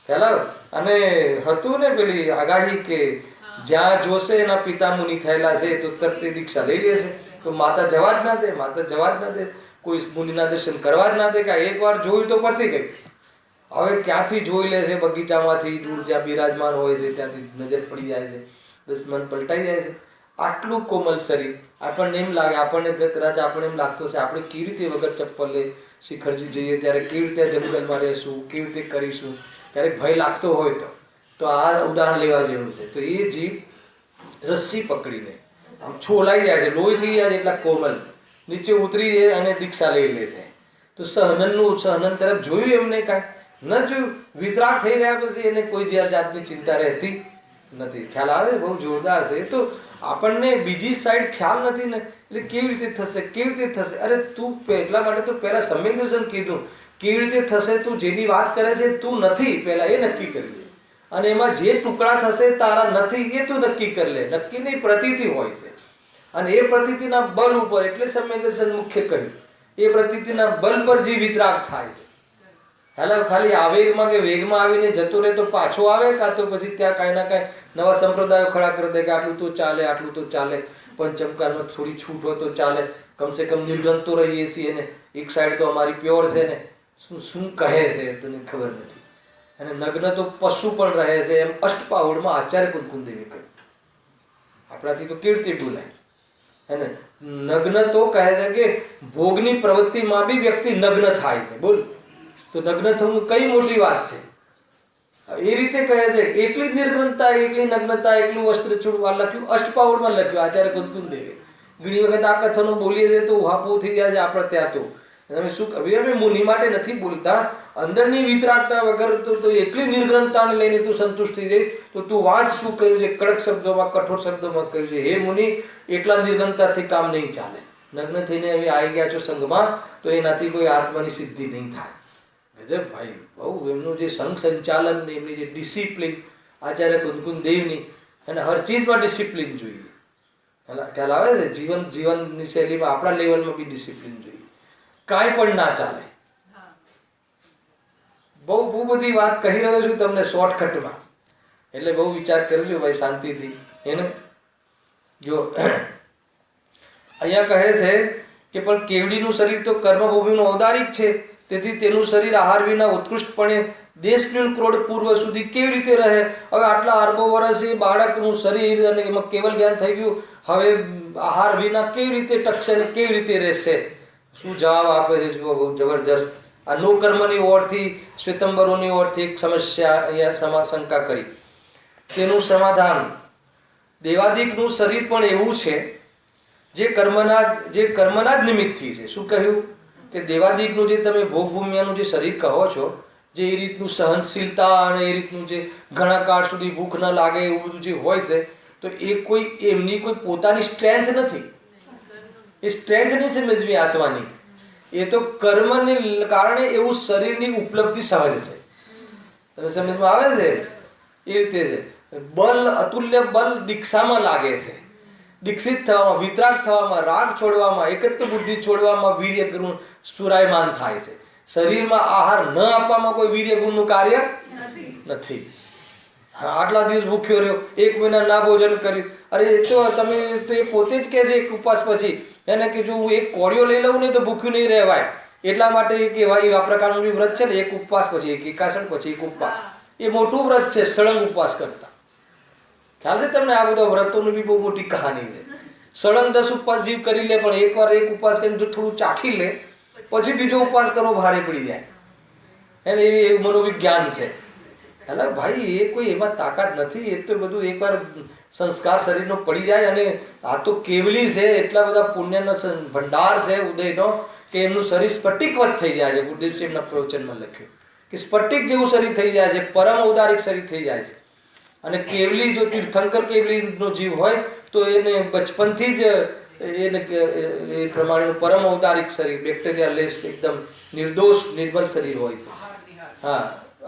ખ્યાલ? અને હતું ને પેલી આગાહી કે જ્યાં જોશે એના પિતા મુનિ થયેલા છે તો તરત દીક્ષા લઈ લેશે. તો માતા જવા જ ના દે, માતા જવા જ ના દે, કોઈ મુનિના દર્શન કરવા જ ના દે. કે એકવાર જોયું તો પતી ગઈ. હવે ક્યાંથી જોઈ લે છે? બગીચામાંથી દૂર જ્યાં બિરાજમાન હોય છે ત્યાંથી નજર પડી જાય છે, બસ મન પલટાઈ જાય છે. આટલું કોમલ શરીર. આપણને એમ લાગે, આપણને કદાચ આપણને એમ લાગતું છે આપણે કેવી રીતે વગર ચપ્પલે શિખરજી જઈએ ત્યારે કેવી રીતે જંગલમાં રહીશું, કેવી રીતે કરીશું, ક્યારેક ભય લાગતો હોય તો આ ઉદાહરણ લેવા જેવું છે. તો એ જીવ રસ્સી પકડીને આમ છોલાઈ જાય છે, લોહી થઈ જાય છે એટલા કોમલ, નીચે ઉતરી જાય અને દીક્ષા લઈ લે છે. તો સહનન તરફ જોયું એમને કાંઈ ન જોયું. વિતરાગ થઈ રહ્યા પછી એને કોઈ જાતની ચિંતા રહેતી નથી. ખ્યાલ આવે છે? બહુ જોરદાર છે. એ તો આપણને બીજી સાઈડ ખ્યાલ નથી ને, એટલે કેવી રીતે થશે, કેવી રીતે થશે? અરે તું એટલા માટે તો પહેલા સમ્યક દર્શન કીધું. કેવી રીતે થશે? તું જેની વાત કરે છે તું નથી, પહેલા એ નક્કી કરી લે. અને એમાં જે ટુકડા થશે તારા નથી એ તું નક્કી કરી લે. નક્કીની પ્રતીતિ હોય છે, અને એ પ્રતીતિના બલ ઉપર, એટલે સમ્યક દર્શન મુખ્ય કહ્યું, એ પ્રતીતિના બલ પર જે વિતરાગ થાય છે. હાલ ખાલી આવેગમાં કે વેગમાં આવીને જતો રહે તો પાછો આવે, કાં તો પછી ત્યાં કાંઈ ના કાંઈ નવા સંપ્રદાયો ખડા કરી દે કે આટલું તો ચાલે, આટલું તો ચાલે, પંચમકારમાં થોડી છૂટ હોય તો ચાલે, કમસે કમ નિર્જન તો રહીએ છીએ ને, એક સાઈડ તો અમારી પ્યોર છે ને. શું કહે છે તને ખબર નથી. અને નગ્ન તો પશુ પણ રહે છે, એમ અષ્ટપાવડમાં આચાર્ય કુંકુમદેવી કહ્યું. આપણાથી તો કેવી રીતે બોલાય? હે ને? નગ્ન તો કહે છે કે ભોગની પ્રવૃત્તિમાં બી વ્યક્તિ નગ્ન થાય છે. બોલ, તો નગ્ન થવું કઈ મોટી વાત છે? એ રીતે કહે છે. એકલી નિર્ગ્રંથતા, એકલી નગ્નતા, એકલું વસ્ત્ર છોડવું, આ લખ્યું અષ્ટપાવડમાં લખ્યું આચાર્ય કુંકુમદેવે. ઘણી વખત આ કથનો બોલીએ છીએ તો ઉહાપો થઈ જાય છે આપણે ત્યાં. તો તમે શું અમે મુનિ માટે નથી બોલતા, અંદરની વિતરાગતા વગર તો એકલી નિર્ગ્રંથતાને લઈને તું સંતુષ્ટ થઈ જઈશ તો તું વાંચ શું કહ્યું છે, કડક શબ્દોમાં, કઠોર શબ્દોમાં કહ્યું છે. હે મુનિ, એકલા નિર્ગ્રંથતાથી કામ નહીં ચાલે. નગ્ન થઈને હવે આવી ગયા છો સંઘમાં તો એનાથી કોઈ આત્માની સિદ્ધિ નહીં થાય. ગજબ ભાઈ, બહુ એમનું જે સંઘ સંચાલન ને એમની જે ડિસિપ્લિન આચાર્ય કુંકુમદેવની, અને હર ચીજમાં ડિસિપ્લિન જોઈએ. ખ્યાલ આવે છે? જીવનની શૈલીમાં આપણા લેવલમાં બી ડિસિપ્લિન જોઈએ. કાંઈ પણ ના ચાલે. બહુ બધી વાત કહી રહ્યો છું તમને શોર્ટકટમાં, એટલે બહુ વિચાર કરજો ભાઈ, શાંતિથી. એને જો અહીંયા કહે છે કે પણ કેવડીનું શરીર તો કર્મભૂમિનું ઔદારિક છે, તેથી તેનું શરીર આહાર વિના ઉત્કૃષ્ટપણે દેશનું ક્રોડ પૂર્વ સુધી કેવી રીતે રહે? હવે આટલા અરબો વર્ષ એ બાળકનું શરીર અને એમાં કેવલ જ્ઞાન થઈ ગયું, હવે આહાર વિના કેવી રીતે ટકશે અને કેવી રીતે રહેશે? શું જવાબ આપે છે જુઓ, બહુ જબરજસ્ત. આ નો કર્મની ઓળથી, શ્વેતંબરોની ઓળથી એક સમસ્યા અહીંયા શંકા કરી. તેનું સમાધાન, દેવાદિકનું શરીર પણ એવું છે જે કર્મના જ નિમિત્તથી છે. શું કહ્યું? કે દેવાદિકનું જે તમે ભોગભૂમિયાનું જે શરીર કહો છો, જે એ રીતનું સહનશીલતા અને એ રીતનું જે ઘણા કાળ સુધી ભૂખ ન લાગે એવું બધું જે હોય છે, તો એ કોઈ એમની કોઈ પોતાની સ્ટ્રેન્થ નથી. એ સ્ટ્રેન્થ નહીં સમજવી આત્માની. એ તો કર્મને કારણે એવું શરીરની ઉપલબ્ધિ સહજ છે. તમે સમજમાં આવે છે? એ રીતે છે. બલ, અતુલ્ય બલ દીક્ષામાં લાગે છે. દીક્ષિત થવામાં, વિતરાગ થવામાં, રાગ છોડવામાં, એકત્વ બુદ્ધિ છોડવામાં વીર્ય ગુણ સ્ફુરાયમાન થાય છે. શરીરમાં આહાર ન આપવામાં કોઈ વીર્ય ગુણનું કાર્ય નથી. હા, આટલા દિવસ ભૂખ્યો રહ્યો, 1 મહિના ના ભોજન કર્યું, અરે એ તો તમે તો એ પોતે જ કહે છે એક ઉપવાસ પછી એને કે જો હું એક કોળિયો લઈ લઉં ને તો ભૂખ્યું નહીં રહેવાય. એટલા માટે કહેવાય આ પ્રકારનું જે વ્રત છે ને, એક ઉપવાસ પછી એક એકાસન પછી એક ઉપવાસ, એ મોટું વ્રત છે સળંગ ઉપવાસ કરતા. ખ્યાલ છે તમને? આ બધા વ્રતોની બી બહુ મોટી કહાની છે. સળંગ 10 ઉપવાસ જીવ કરી લે, પણ એકવાર એક ઉપવાસ કરીને જો થોડું ચાખી લે પછી બીજો ઉપવાસ કરવો ભારે પડી જાય. એને એવું મનોવિજ્ઞાન છે. એટલે ભાઈ એ કોઈ એમાં તાકાત નથી. એ તો બધું એકવાર સંસ્કાર શરીરનો પડી જાય, અને આ તો કેવલી છે, એટલા બધા પુણ્યનો ભંડાર છે ઉદયનો, કે એમનું શરીર સ્ફટિકવત થઈ જાય છે. ગુરુદેવસિંહના પ્રવચનમાં લખ્યું કે સ્ફટિક જેવું શરીર થઈ જાય છે, પરમ ઔદારિક શરીર થઈ જાય છે. અને કેવલી જો તીર્થંકર કેવલીનો જીવ હોય તો એને બચપનથી જ એને એ પ્રમાણેનું પરમ ઔદારિક શરીર, બેક્ટેરિયા લેસ, એકદમ નિર્દોષ નિર્મલ શરીર હોય. હા,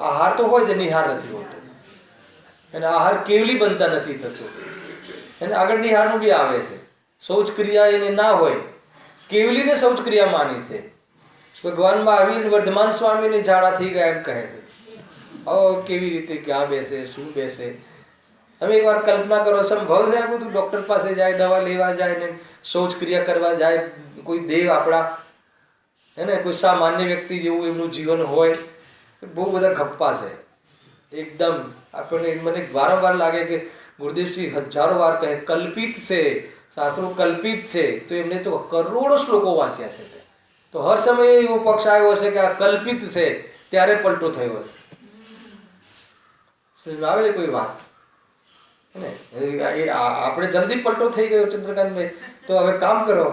આહાર તો હોય છે, નિહાર નથી હોતો. અને આહાર કેવલી બનતા નથી થતો. એને આગળ નિહારનું બી આવે છે. શૌચ ક્રિયા એને ના હોય, કેવલીને શૌચ ક્રિયા માની છે. ભગવાનમાં આવીને વર્ધમાન સ્વામીને ઝાડા થઈ ગયા એમ કહે છે. કેવી રીતે ક્યાં બેસે, શું બેસે? તમે એકવાર કલ્પના કરો, સંભવ છે આ બધું? ડૉક્ટર પાસે જાય, દવા લેવા જાય ને શૌચ ક્રિયા કરવા જાય, કોઈ દેવ આપણા હે ને, કોઈ સામાન્ય વ્યક્તિ જેવું એમનું જીવન હોય. બહુ બધા ગપ્પા છે એકદમ. આપણને મને વારંવાર લાગે કે ગુરુદેવસિંહ હજારો વાર કહે કલ્પિત છે, શાસ્ત્રો કલ્પિત છે, તો એમને તો કરોડો શ્લોકો વાંચ્યા છે. તો હર સમયે એવો પક્ષ આવ્યો હશે કે આ કલ્પિત છે, ત્યારે પલટો થયો હશે. આવે કોઈ વાત ને આપણે જલ્દી પલટો થઈ ગયો ચંદ્રકાંતભાઈ, તો હવે કામ કરો,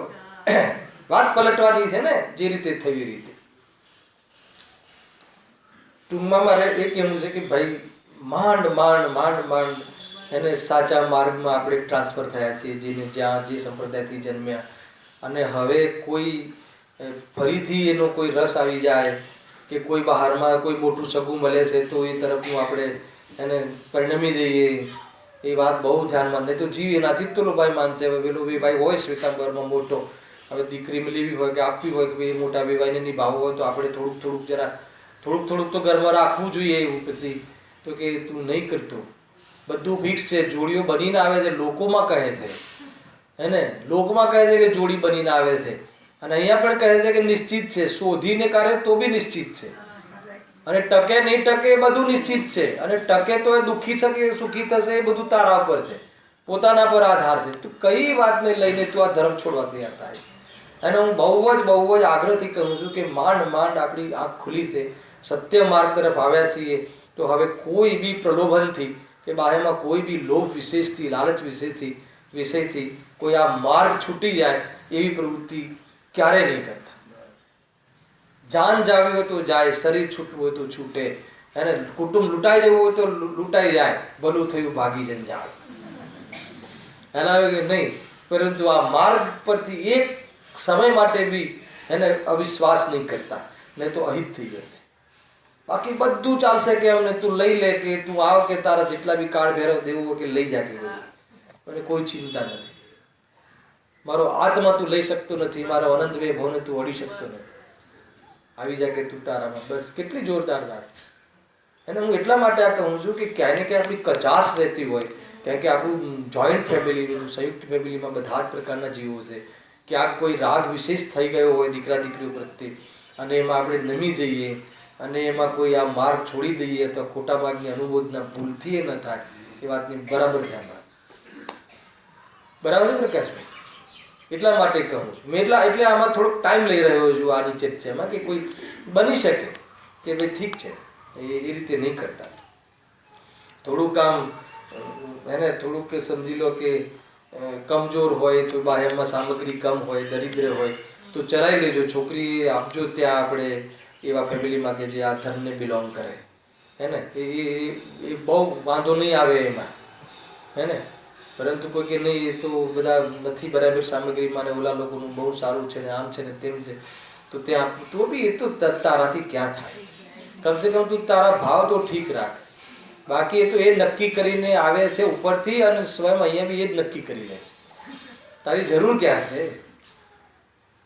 વાત પલટવાની છે ને, જે રીતે થયું એ રીતે. ટૂંકમાં મારે એ કહેવું છે કે ભાઈ માંડ માંડ માંડ માંડ એને સાચા માર્ગમાં આપણે ટ્રાન્સફર થયા છીએ, જેને જ્યાં જે સંપ્રદાયથી જન્મ્યા, અને હવે કોઈ ફરીથી એનો કોઈ રસ આવી જાય કે કોઈ બહારમાં કોઈ મોટું સગું મળે છે તો એ તરફનું આપણે એને પરિણમી દઈએ, એ વાત બહુ ધ્યાનમાં. નહીં તો જીવ એનાથી જ તો ભાઈ માનશે. હવે પેલો ભાઈ હોય શ્વેતાંબરમાં મોટો, હવે દીકરી લેવી હોય કે આપવી હોય કે ભાઈ મોટા ભાઈને નિભાવવું હોય તો આપણે થોડુંક થોડુંક તો ઘરમાં રાખવું જોઈએ. એવું પછી તો કે તું નહીં કરતો, બધું ફિક્સ છે, જોડીઓ બનીને આવે છે, લોકોમાં કહે છે હે ને, લોકમાં કહે છે કે જોડી બનીને આવે છે, અને અહીંયા પણ કહે છે કે નિશ્ચિત છે, શોધીને કરે તો બી નિશ્ચિત છે, અને ટકે નહીં ટકે એ બધું નિશ્ચિત છે, અને ટકે તો એ દુઃખી શકે સુખી થશે એ બધું તારા ઉપર છે, પોતાના પર આધાર છે. તું કઈ વાતને લઈને તું આ ધર્મ છોડવા તૈયાર થાય? અને હું બહુ જ આગ્રહથી કહું છું કે માંડ માંડ આપણી આંખ ખુલી છે, સત્ય માર્ગ તરફ આવ્યા છીએ, તો હવે કોઈ બી પ્રલોભનથી કે બાહેમાં કોઈ બી લોભ વિશેષથી, લાલચ વિષયથી કોઈ આ માર્ગ છૂટી જાય એવી પ્રવૃત્તિ ક્યારેય નહીં કરતા. જાન જાવી હોય તો જાય, શરીર છૂટવું હોય તો છૂટે, અને કુટુંબ લૂંટાઈ જવું હોય તો લૂંટાઈ જાય, ભલું થયું ભાગી જંજાળ, એના કે નહીં. પરંતુ આ માર્ગ પરથી એક સમય માટે બી એને અવિશ્વાસ નહીં કરતા, નહીં તો અહિત થઈ જશે. બાકી બધું ચાલશે કે અમને તું લઈ લે, કે તું આવ, કે તારા જેટલા બી કાળ ભેરવ દેવું હોય કે લઈ જા, કે મને કોઈ ચિંતા નથી. મારો આત્મા તું લઈ શકતો નથી, મારો અનંત વૈભવને તું અડી શકતો નથી, આવી જા કે તું તારામાં. બસ કેટલી જોરદાર વાત. અને હું એટલા માટે આ કહું છું કે ક્યાંય ને ક્યાંય આપણી કચાશ રહેતી હોય, કારણ કે આપણું જોઈન્ટ ફેમિલી, સંયુક્ત ફેમિલીમાં બધા જ પ્રકારના જીવો છે, ક્યાંક કોઈ રાગ વિશેષ થઈ ગયો હોય દીકરા દીકરીઓ પ્રત્યે, અને એમાં આપણે નમી જઈએ, અને એમાં કોઈ આ માર્ગ છોડી દઈએ તો ખોટા માર્ગની અનુબોધના ભૂલથી એ ન થાય, એ વાતની બરાબર ધ્યાન રાખજો. બરાબર છે પ્રકાશભાઈ? એટલા માટે કહું છું મેં, એટલે આમાં થોડોક ટાઈમ લઈ રહ્યો છું આની ચર્ચામાં, કે કોઈ બની શકે કે ભાઈ ઠીક છે, એ રીતે નહીં કરતા. થોડુંક આમ એને થોડુંક સમજી લો કે કમજોર હોય તો બાહ્યમાં સામગ્રી કમ હોય, દરિદ્ર હોય તો ચલાવી લેજો, છોકરી આપજો ત્યાં આપણે એવા ફેમિલીમાં કે જે આ ધર્મને બિલોંગ કરે, હે ને, એ બહુ વાંધો નહીં આવે એમાં, હે ને. પરંતુ કોઈ કે નહીં એ તો બધા નથી બરાબર સામગ્રીમાં, ને ઓલા લોકોનું બહુ સારું છે ને આમ છે ને તેમ છે, તો ત્યાં તો બી એ તો તારાથી ક્યાં થાય? કમસે કમ તું તારા ભાવ તો ઠીક રાખ. બાકી એ તો એ નક્કી કરીને આવે છે ઉપરથી, અને સ્વયં અહીંયા બી એ જ નક્કી કરી લે. તારી જરૂર ક્યાં છે?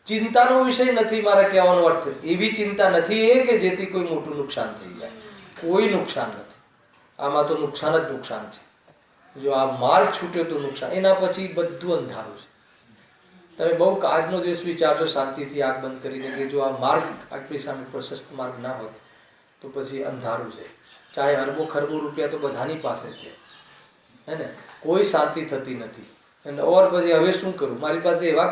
ચિંતાનો વિષય નથી મારા કહેવાનો અર્થ. એવી ચિંતા નથી એ કે જેથી કોઈ મોટું નુકસાન થઈ જાય. કોઈ નુકસાન નથી આમાં, તો નુકસાન જ નુકસાન છે. જો આ માર્ગ છૂટ્યો તો નુકસાન, એના પછી બધું અંધારું છે. તમે બહુ આજનો દિવસ વિચારજો શાંતિથી આંખ બંધ કરીને, કે જો આ માર્ગ આપણી સામે પ્રશસ્ત માર્ગ ના હોત તો પછી અંધારું છે. ચાહે અરબો ખરબો રૂપિયા તો બધાની પાસે છે, હે ને, કોઈ શાંતિ થતી નથી. અને ઓર પછી હવે શું કરું? મારી પાસે એવા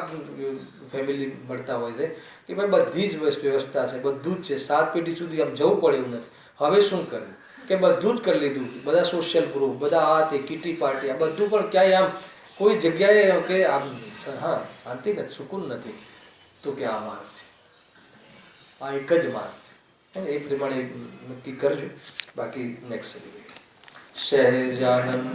ફેમિલી મળતા હોય છે કે ભાઈ બધી જ વ્યવસ્થા છે, બધું જ છે, 7 પેઢી સુધી આમ જવું પડે એવું નથી. હવે શું કરવું? કે બધું જ કરી લીધું, બધા સોશિયલ ગ્રુપ, બધા આ તે કીટી પાર્ટી, આ બધું, પણ ક્યાંય આમ કોઈ જગ્યાએ કે આમ હા શાંતિ નથી, સુકૂન નથી. તો કે આ માર્ગ છે, આ એક જ માર્ગ છે, એ પ્રમાણે નક્કી કરજો. બાકી નેક્સ્ટ સહેજાનંદ